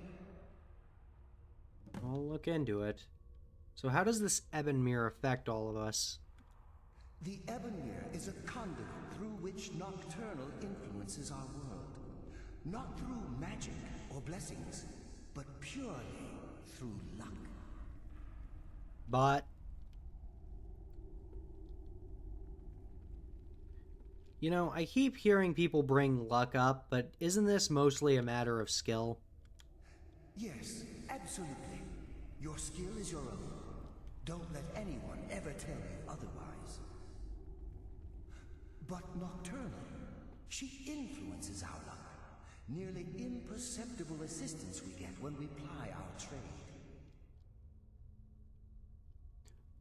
Speaker 1: I'll look into it. So how does this Ebonmere affect all of us?
Speaker 6: The Ebonmere is a conduit through which Nocturnal influences our world. Not through magic or blessings, but purely through luck.
Speaker 1: But you know, I keep hearing people bring luck up, but isn't this mostly a matter of skill?
Speaker 6: Yes, absolutely. Your skill is your own. Don't let anyone ever tell you otherwise. But Nocturnal, she influences our luck. Nearly imperceptible assistance we get when we ply our trade.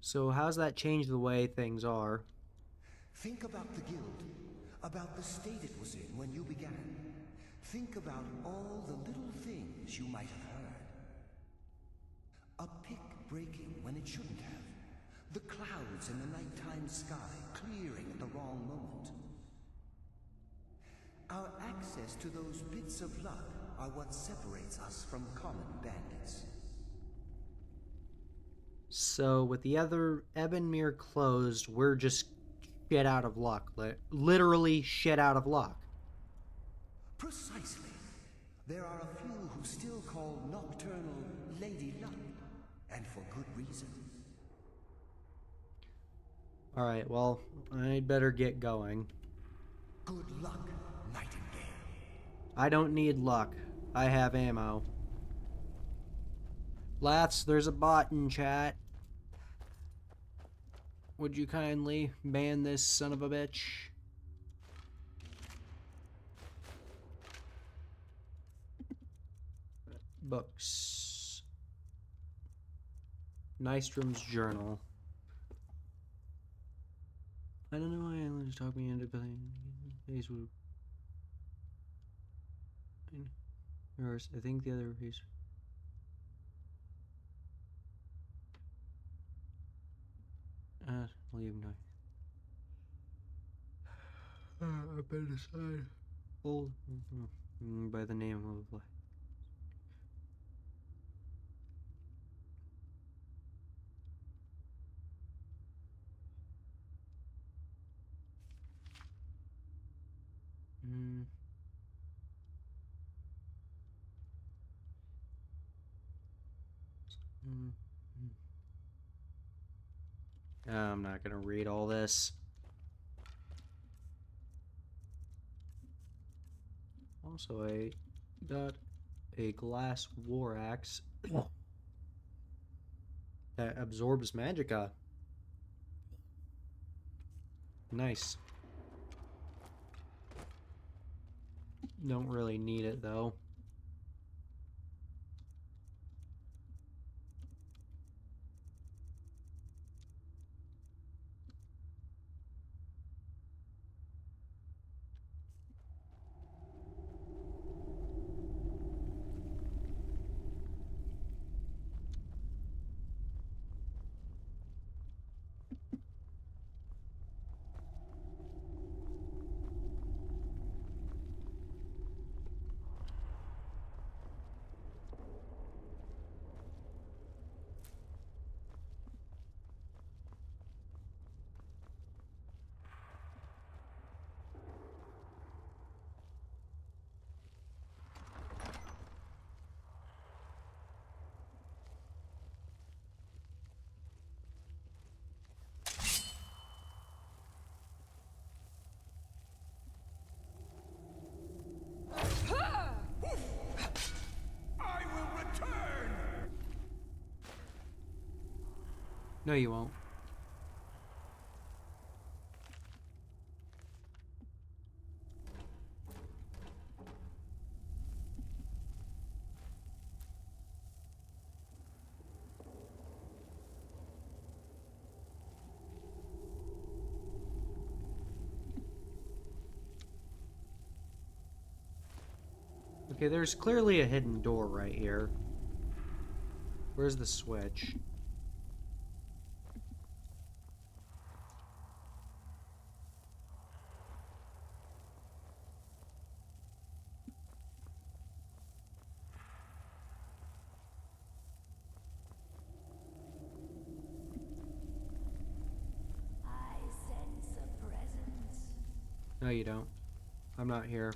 Speaker 1: So how's that change the way things are?
Speaker 6: Think about the guild, about the state it was in when you began. Think about all the little things you might have heard. A pick breaking when it shouldn't have. The clouds in the nighttime sky clearing at the wrong moment. Our access to those bits of luck are what separates us from common bandits.
Speaker 1: So with the other Ebonmere closed, we're just shit out of luck. Literally shit out of luck.
Speaker 6: Precisely. There are a few who still call Nocturnal Lady Luck, and for good reason.
Speaker 1: Alright, well, I'd better get going.
Speaker 6: Good luck, Nightingale.
Speaker 1: I don't need luck. I have ammo. Laths, there's a bot in chat. Would you kindly ban this son of a bitch? Books. Nystrom's journal. I don't know why Alan just talked me into playing. I think the other piece. Leave no. I've been assigned old by the name of. I'm not gonna read all this. Also, I got a glass war axe that absorbs magicka. Nice. Don't really need it though.
Speaker 3: I will return!
Speaker 1: No, you won't. Okay, there's clearly a hidden door right here. Where's the switch?
Speaker 2: I sense a presence.
Speaker 1: No, you don't. I'm not here.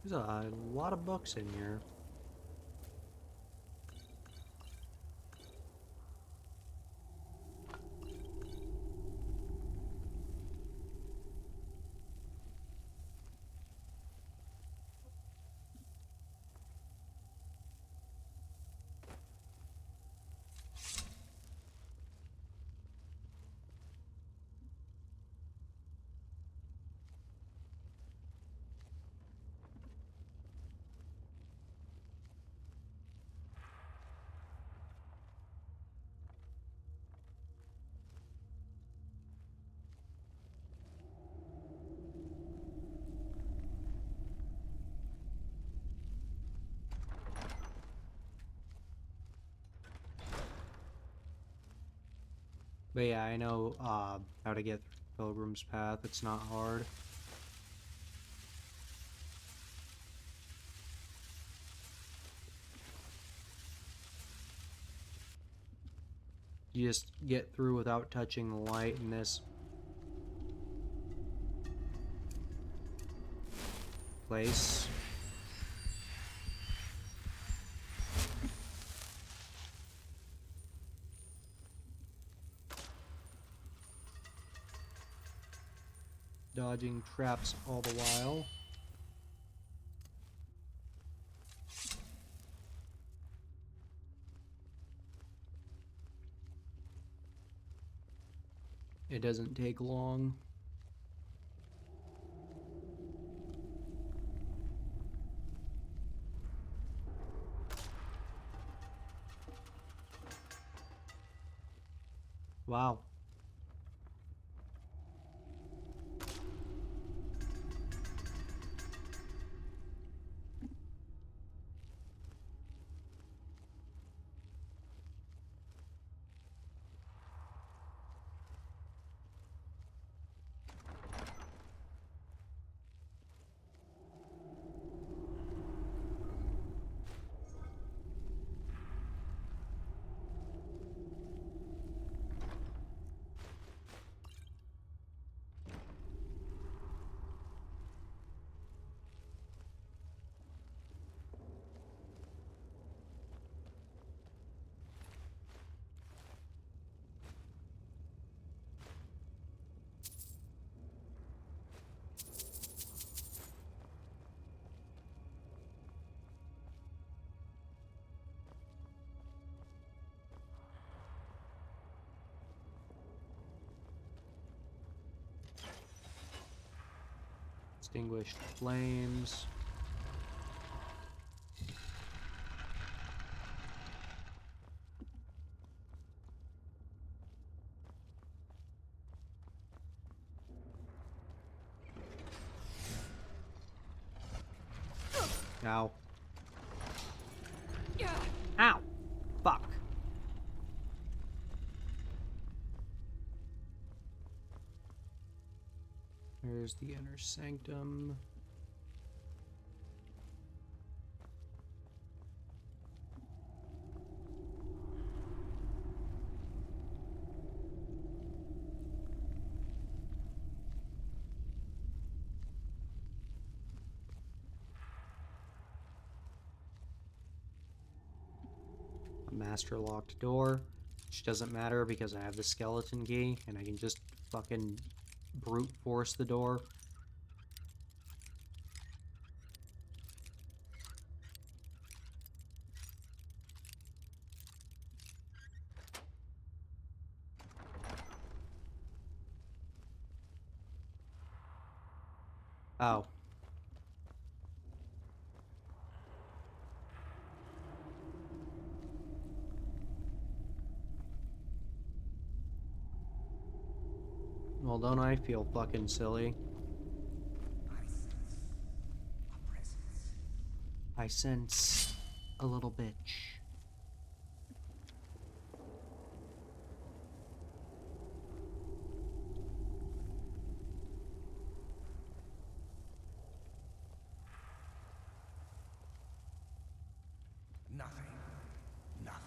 Speaker 1: There's a lot of books in here. But yeah, I know how to get through Pilgrim's Path. It's not hard. You just get through without touching the light in this place. Dodging traps all the while. It doesn't take long. Wow. Extinguished flames. Ow. Ow! Fuck. There's the inner sanctum. A master locked door, which doesn't matter because I have the skeleton key and I can just fucking brute force the door. Oh. Well, don't I feel fucking silly? I sense a little bitch.
Speaker 6: Nothing. Nothing.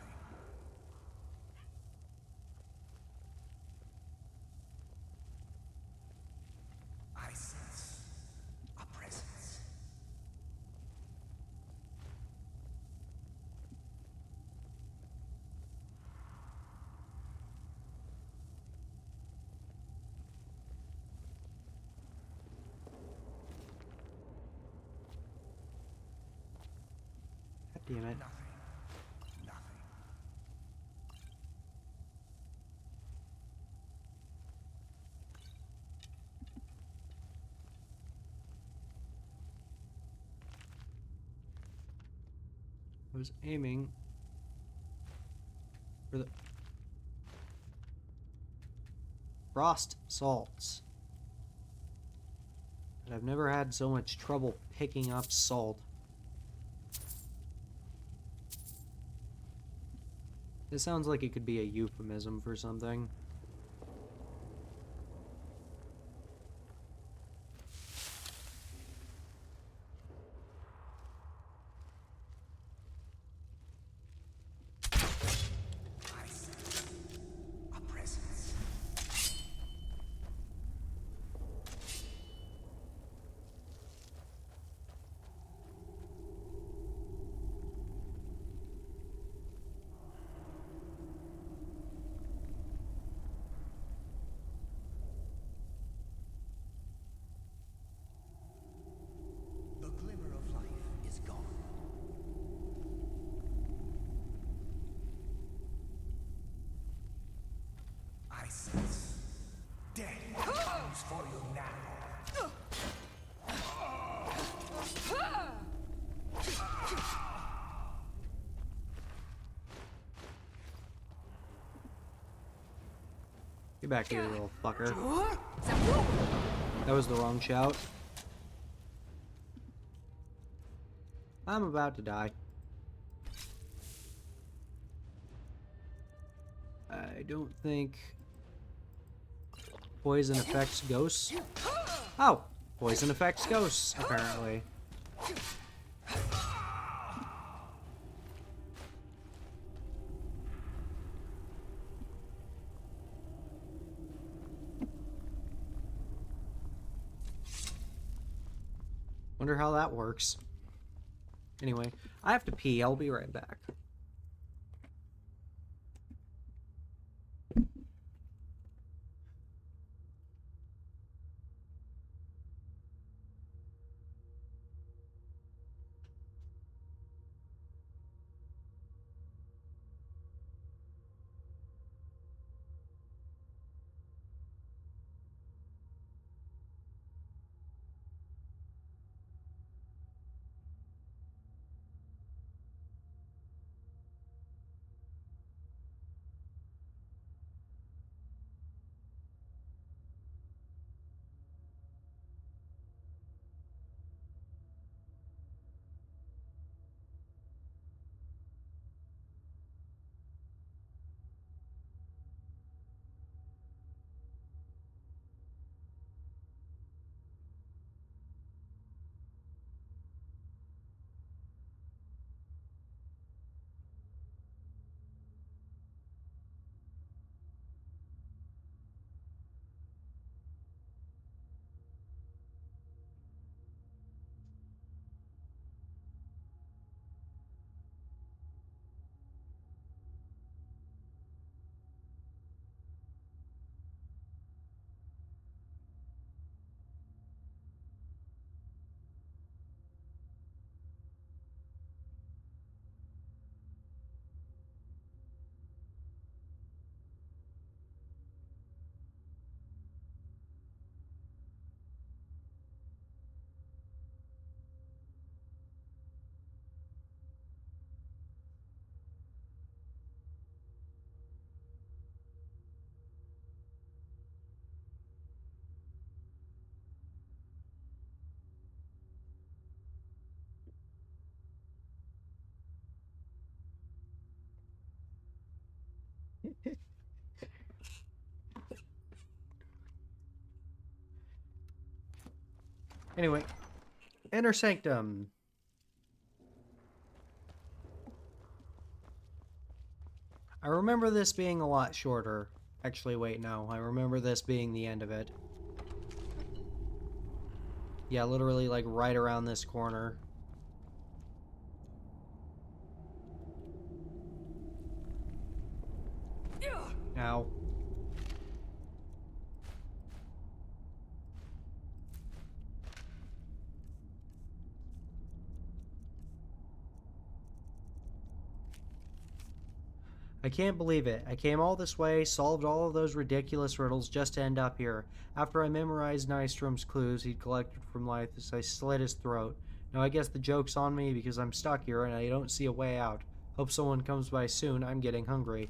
Speaker 6: I sense a presence.
Speaker 1: Damn it.
Speaker 6: Nothing. Nothing.
Speaker 1: I was aiming for the frost salts. But I've never had so much trouble picking up salt. This sounds like it could be a euphemism for something.
Speaker 6: I sense a presence. The glimmer of life is gone. I sense death comes for you now.
Speaker 1: Get back here, you little fucker. That was the wrong shout. I'm about to die. I don't think poison affects ghosts. Oh, poison affects ghosts, apparently. Wonder how that works. Anyway, I have to pee. I'll be right back. Anyway, Inner Sanctum. I remember this being a lot shorter. Actually, wait, no. I remember this being the end of it. Yeah, literally, like, right around this corner. Ow. I can't believe it. I came all this way, solved all of those ridiculous riddles just to end up here. After I memorized Nystrom's clues he'd collected from Lythus, I slit his throat. Now I guess the joke's on me because I'm stuck here and I don't see a way out. Hope someone comes by soon. I'm getting hungry.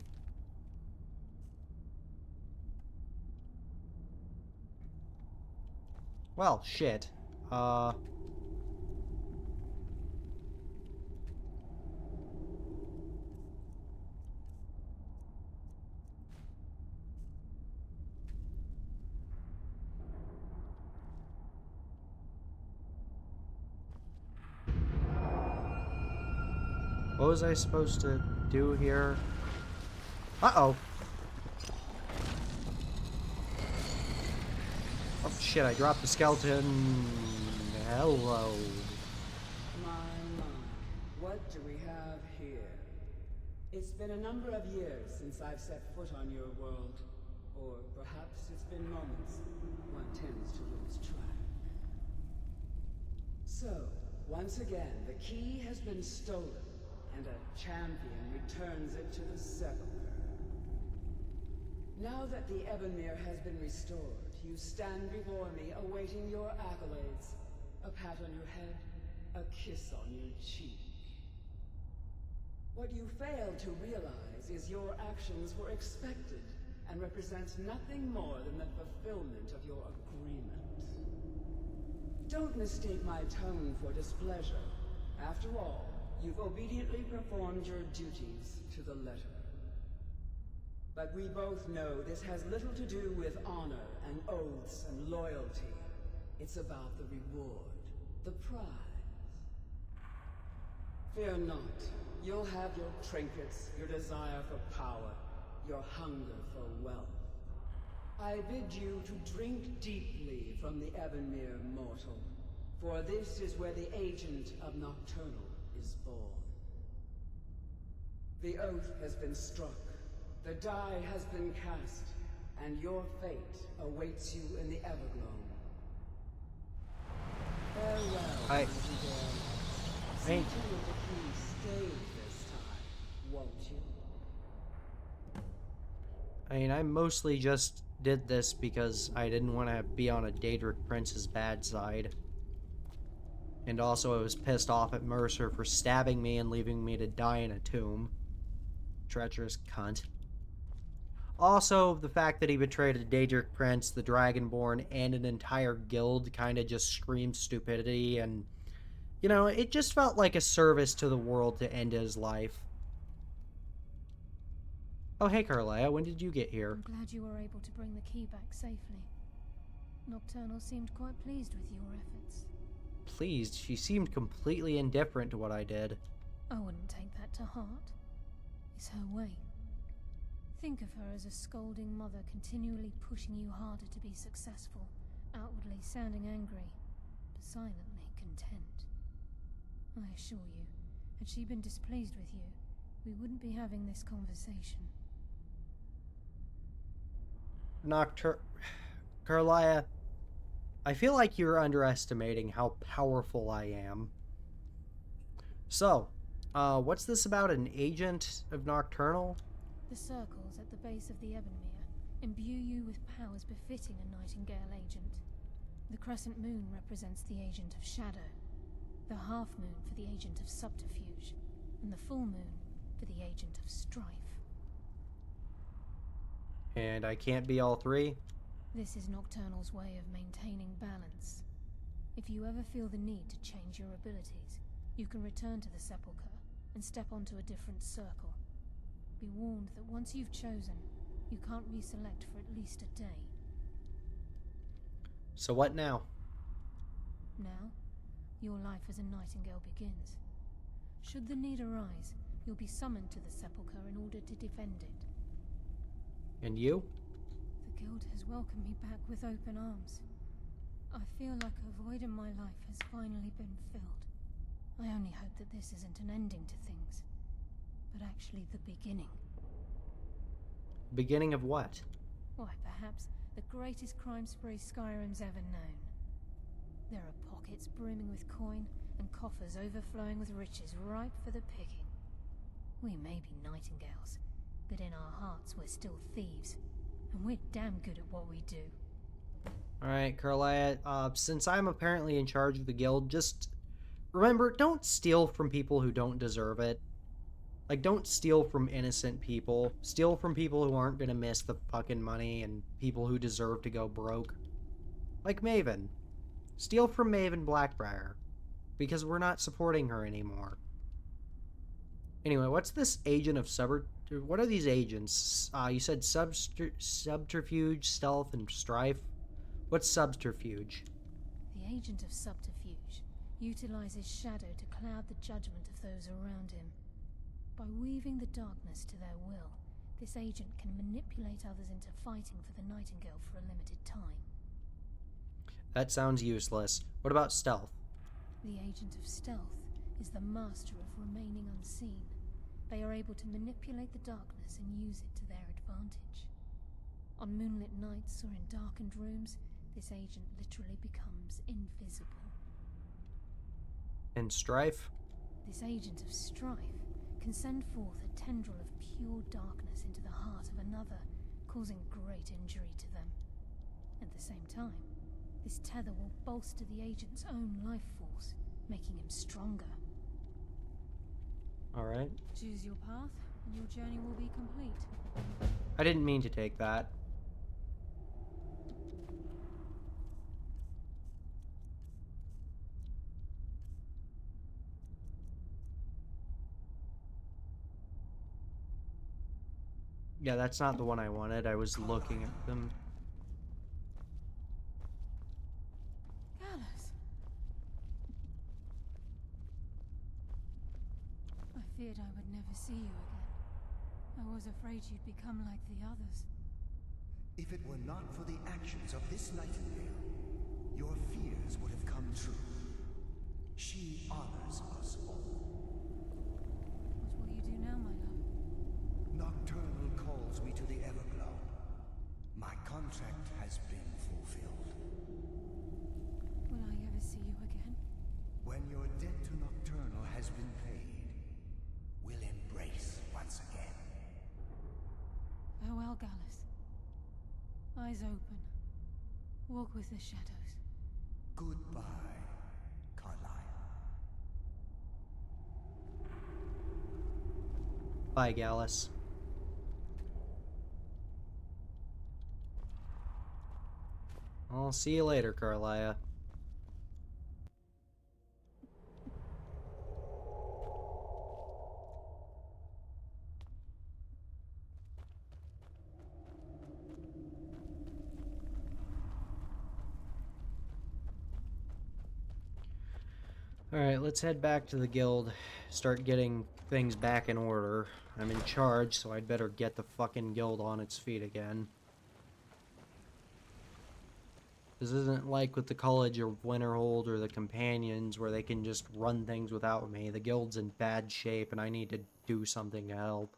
Speaker 1: Well, shit. What was I supposed to do here? Uh-oh. Oh shit, I dropped the skeleton. Hello.
Speaker 7: My, what do we have here? It's been a number of years since I've set foot on your world. Or perhaps it's been moments. One tends to lose track. So, once again, the key has been stolen, and a champion returns it to the sepulchre. Now that the Ebonmere has been restored, you stand before me awaiting your accolades. A pat on your head, a kiss on your cheek. What you fail to realize is your actions were expected and represent nothing more than the fulfillment of your agreement. Don't mistake my tone for displeasure. After all, you've obediently performed your duties to the letter. But we both know this has little to do with honor and oaths and loyalty. It's about the reward, the prize. Fear not. You'll have your trinkets, your desire for power, your hunger for wealth. I bid you to drink deeply from the Ebonmere mortal, for this is where the agent of Nocturnal is born. The oath has been struck. The die has been cast, and your fate awaits you in the Everglow. Farewell,
Speaker 1: I
Speaker 7: See to it that you stay this time, won't you?
Speaker 1: I mean, I mostly just did this because I didn't want to be on a Daedric Prince's bad side. And also I was pissed off at Mercer for stabbing me and leaving me to die in a tomb. Treacherous cunt. Also, the fact that he betrayed a Daedric Prince, the Dragonborn, and an entire guild kind of just screams stupidity, and, you know, it just felt like a service to the world to end his life. Oh, hey, Carlia, when did you get here?
Speaker 4: I'm glad you were able to bring the key back safely. Nocturnal seemed quite pleased with your efforts.
Speaker 1: Pleased? She seemed completely indifferent to what I did.
Speaker 4: I wouldn't take that to heart. It's her way. Think of her as a scolding mother continually pushing you harder to be successful, outwardly sounding angry, but silently content. I assure you, had she been displeased with you, we wouldn't be having this conversation.
Speaker 1: Carlia, I feel like you're underestimating how powerful I am. So, what's this about an agent of Nocturnal?
Speaker 4: The circles at the base of the Ebonmere imbue you with powers befitting a Nightingale agent. The crescent moon represents the agent of shadow, the half moon for the agent of subterfuge, and the full moon for the agent of strife.
Speaker 1: And I can't be all three?
Speaker 4: This is Nocturnal's way of maintaining balance. If you ever feel the need to change your abilities, you can return to the Sepulchre and step onto a different circle. Be warned that once you've chosen, you can't reselect for at least a day.
Speaker 1: So what now?
Speaker 4: Now, your life as a Nightingale begins. Should the need arise, you'll be summoned to the Sepulchre in order to defend it.
Speaker 1: And you?
Speaker 4: The Guild has welcomed me back with open arms. I feel like a void in my life has finally been filled. I only hope that this isn't an ending to things, but actually the beginning.
Speaker 1: Beginning of what?
Speaker 4: Why, perhaps the greatest crime spree Skyrim's ever known. There are pockets brimming with coin and coffers overflowing with riches ripe for the picking. We may be Nightingales, but in our hearts we're still thieves. And we're damn good at what we do.
Speaker 1: Alright, Carlia, since I'm apparently in charge of the guild, just remember, don't steal from people who don't deserve it. Like, don't steal from innocent people. Steal from people who aren't gonna miss the fucking money and people who deserve to go broke. Like Maven. Steal from Maven Blackbriar. Because we're not supporting her anymore. Anyway, what's this agent of what are these agents? You said subterfuge, stealth, and strife? What's subterfuge?
Speaker 4: The agent of subterfuge utilizes shadow to cloud the judgment of those around him. By weaving the darkness to their will, this agent can manipulate others into fighting for the Nightingale for a limited time.
Speaker 1: That sounds useless. What about stealth?
Speaker 4: The agent of stealth is the master of remaining unseen. They are able to manipulate the darkness and use it to their advantage. On moonlit nights or in darkened rooms, this agent literally becomes invisible.
Speaker 1: And strife?
Speaker 4: This agent of strife can send forth a tendril of pure darkness into the heart of another, causing great injury to them. At the same time, this tether will bolster the agent's own life force, making him stronger.
Speaker 1: Alright.
Speaker 2: Choose your path, and your journey will be complete.
Speaker 1: I didn't mean to take that. Yeah, that's not the one I wanted. I was looking at them.
Speaker 2: Gallus! I feared I would never see you again. I was afraid you'd become like the others.
Speaker 6: If it were not for the actions of this Nightingale, your fears would have come true. She honors us all.
Speaker 2: What will you do now, my love?
Speaker 6: Nocturnal calls me to the Everglow. My contract has been fulfilled.
Speaker 2: Will I ever see you again?
Speaker 6: When your debt to Nocturnal has been paid, we'll embrace once again.
Speaker 2: Farewell, Gallus. Eyes open. Walk with the shadows.
Speaker 6: Goodbye, Carlisle.
Speaker 1: Bye, Gallus. I'll see you later, Carlia. Alright, let's head back to the guild. Start getting things back in order. I'm in charge, so I'd better get the fucking guild on its feet again. This isn't like with the College of Winterhold or the Companions where they can just run things without me. The guild's in bad shape and I need to do something to help.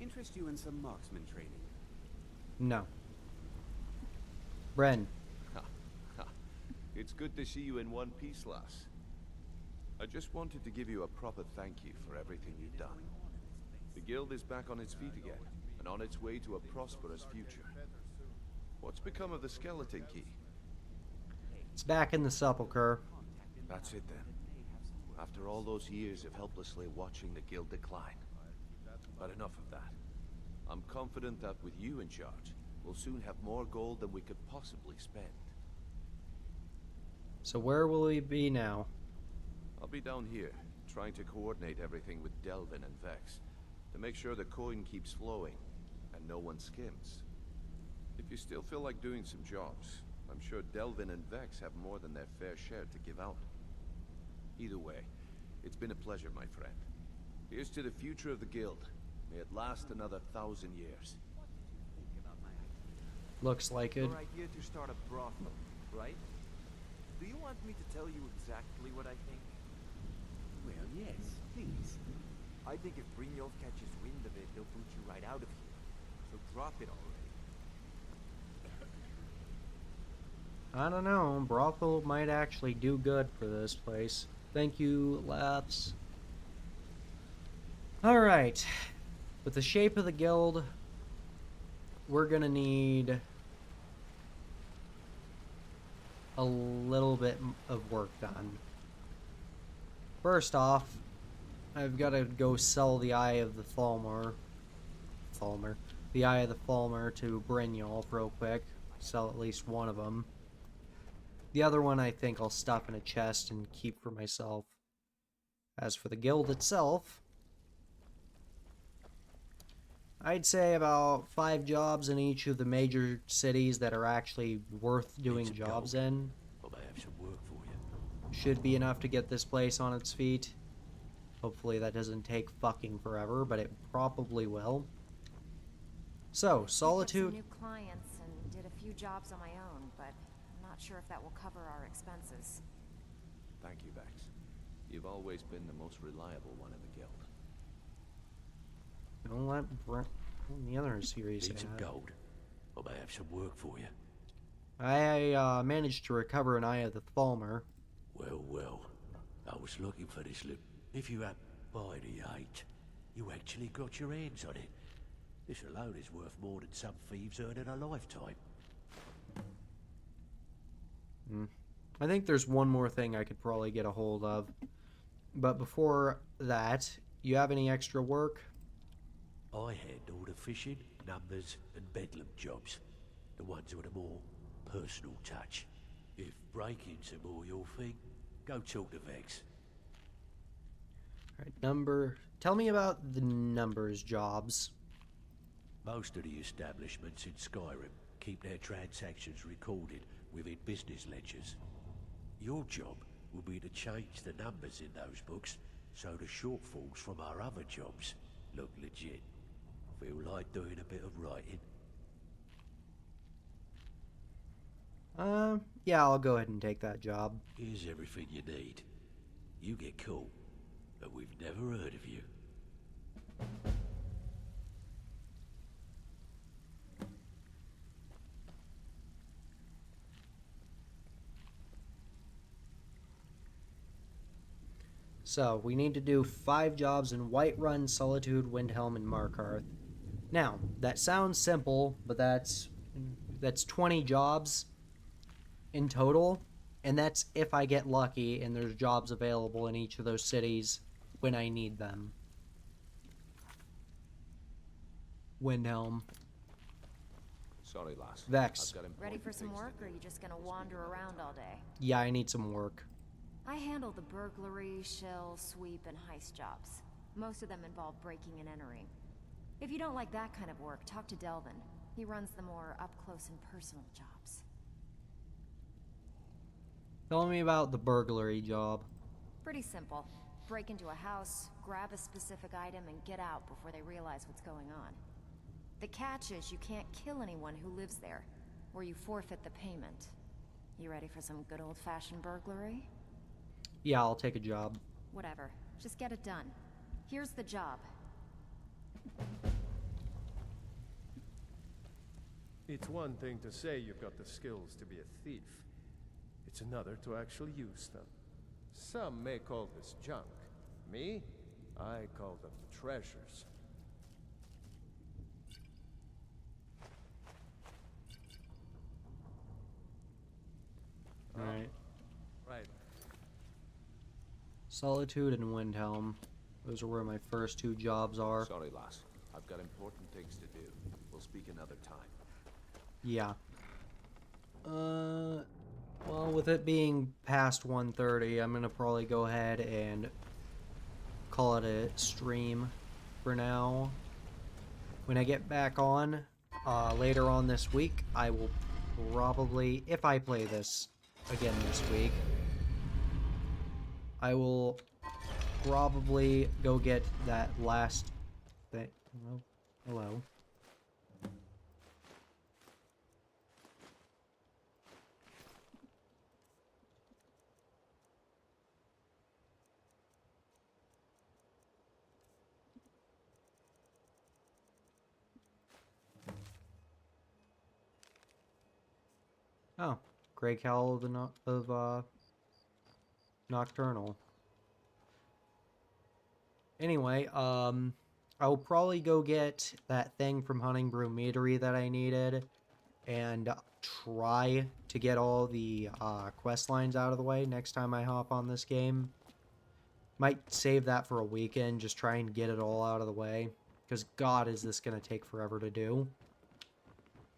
Speaker 8: Interest you in some marksman training?
Speaker 1: No. Bren.
Speaker 3: Ha, ha. It's good to see you in one piece, lass. I just wanted to give you a proper thank you for everything you've done. The guild is back on its feet again, and on its way to a prosperous future. What's become of the skeleton key?
Speaker 1: It's back in the sepulchre.
Speaker 3: That's it then. After all those years of helplessly watching the guild decline. But enough of that. I'm confident that with you in charge, we'll soon have more gold than we could possibly spend.
Speaker 1: So where will we be now?
Speaker 3: I'll be down here, trying to coordinate everything with Delvin and Vex, to make sure the coin keeps flowing, and no one skims. If you still feel like doing some jobs, I'm sure Delvin and Vex have more than their fair share to give out. Either way, it's been a pleasure, my friend. Here's to the future of the guild. May it last another 1,000 years.
Speaker 1: Looks like it.
Speaker 8: Your idea to start a brothel, right? Do you want me to tell you exactly what I think? Well, yes, please. I think if Brynjolf catches wind of it, he'll boot you right out of here. So drop it already.
Speaker 1: I don't know. Brothel might actually do good for this place. Thank you, Laughs. Alright. With the shape of the guild, we're gonna need a little bit of work done. First off, I've got to go sell the Eye of the the Eye of the Falmer to Brynjolf real quick. Sell at least one of them. The other one I think I'll stuff in a chest and keep for myself. As for the guild itself, I'd say about 5 jobs in each of the major cities that are actually worth doing jobs in.
Speaker 9: I have some work for you.
Speaker 1: Should be enough to get this place on its feet. Hopefully that doesn't take fucking forever, but it probably will. So, Solitude...
Speaker 10: I picked up some new clients and did a few jobs on my own, but I'm not sure if that will cover our expenses.
Speaker 3: Thank you, Vex. You've always been the most reliable one in the guild.
Speaker 1: Don't let Brent in the other series
Speaker 9: Need some
Speaker 1: have.
Speaker 9: gold. I may have some work for you.
Speaker 1: I managed to recover an Eye of the Falmer.
Speaker 9: Well, I was looking for this loot. If you had by the 8, you actually got your hands on it. This alone is worth more than some thieves earn in a lifetime.
Speaker 1: I think there's one more thing I could probably get a hold of. But before that, you have any extra work?
Speaker 9: I handle the fishing, numbers, and bedlam jobs. The ones with a more personal touch. If breaking's a more your thing, go talk to Vex.
Speaker 1: Alright, tell me about the numbers jobs.
Speaker 9: Most of the establishments in Skyrim keep their transactions recorded within business ledgers. Your job will be to change the numbers in those books so the shortfalls from our other jobs look legit. Feel like doing a bit of writing?
Speaker 1: Yeah, I'll go ahead and take that job.
Speaker 9: Here's everything you need. You get caught, but we've never heard of you.
Speaker 1: So, we need to do 5 jobs in Whiterun, Solitude, Windhelm, and Markarth. Now, that sounds simple, but that's 20 jobs in total, and that's if I get lucky and there's jobs available in each of those cities when I need them. Windhelm.
Speaker 3: Sorry, lass.
Speaker 1: Vex.
Speaker 10: Ready for some work, or are you just gonna wander around all day?
Speaker 1: Yeah, I need some work.
Speaker 10: I handle the burglary, shell, sweep, and heist jobs. Most of them involve breaking and entering. If you don't like that kind of work, talk to Delvin. He runs the more up-close and personal jobs.
Speaker 1: Tell me about the burglary job.
Speaker 10: Pretty simple. Break into a house, grab a specific item, and get out before they realize what's going on. The catch is you can't kill anyone who lives there, or you forfeit the payment. You ready for some good old-fashioned burglary?
Speaker 1: Yeah, I'll take a job.
Speaker 10: Whatever. Just get it done. Here's the job.
Speaker 11: It's one thing to say you've got the skills to be a thief. It's another to actually use them. Some may call this junk. Me? I call them treasures.
Speaker 1: Alright.
Speaker 11: Right.
Speaker 1: Solitude and Windhelm. Those are where my first 2 jobs are.
Speaker 3: Sorry, lass. I've got important things to do. We'll speak another time.
Speaker 1: Yeah. Well, with it being past 1:30, I'm gonna probably go ahead and call it a stream for now. When I get back on, later on this week, I will probably, if I play this again this week, I will probably go get that last thing. Hello? Hello? Oh, Grey Cowl of the Nocturnal. Anyway, I'll probably go get that thing from Hunting Brew Meadery that I needed, and try to get all the quest lines out of the way next time I hop on this game. Might save that for a weekend, just try and get it all out of the way, because God, is this going to take forever to do.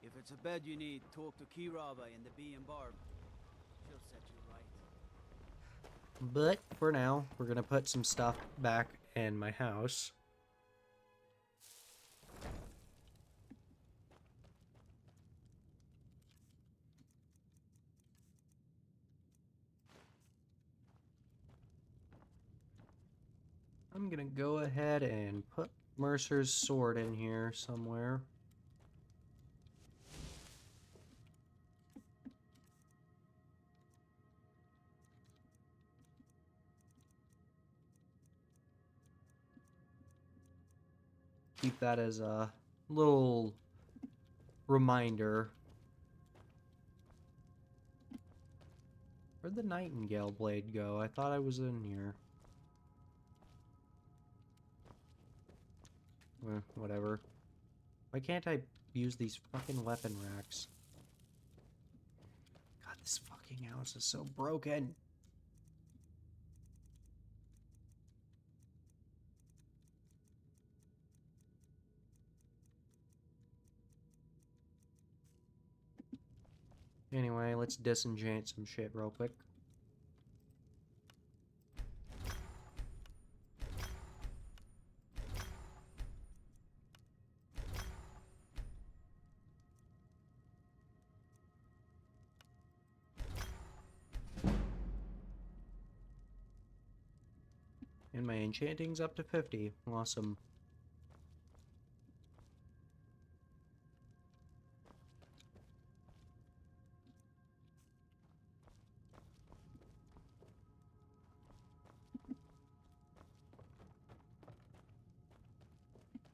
Speaker 12: If it's a bed you need, talk to Kiraba in the Bee and Barb. She'll set you right.
Speaker 1: But for now, we're going to put some stuff back in my house. I'm going to go ahead and put Mercer's sword in here somewhere. Keep that as a little reminder. Where'd the Nightingale blade go? I thought I was in here. Whatever. Why can't I use these fucking weapon racks? God, this fucking house is so broken. Anyway, let's disenchant some shit real quick. And my enchanting's up to 50. Awesome.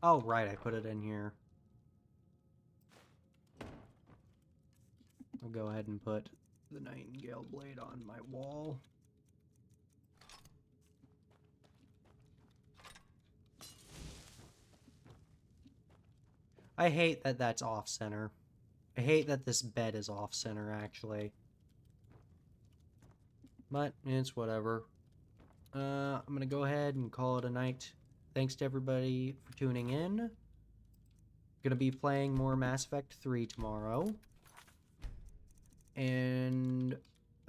Speaker 1: Oh, right, I put it in here. I'll go ahead and put the Nightingale blade on my wall. I hate that that's off-center. I hate that this bed is off-center, actually. But, it's whatever. I'm gonna go ahead and call it a night. Thanks to everybody for tuning in. Gonna be playing more Mass Effect 3 tomorrow. And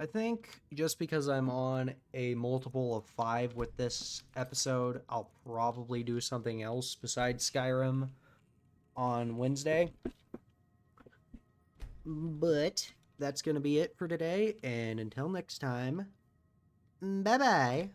Speaker 1: I think just because I'm on a multiple of 5 with this episode, I'll probably do something else besides Skyrim on Wednesday. But that's gonna be it for today, and until next time, bye-bye.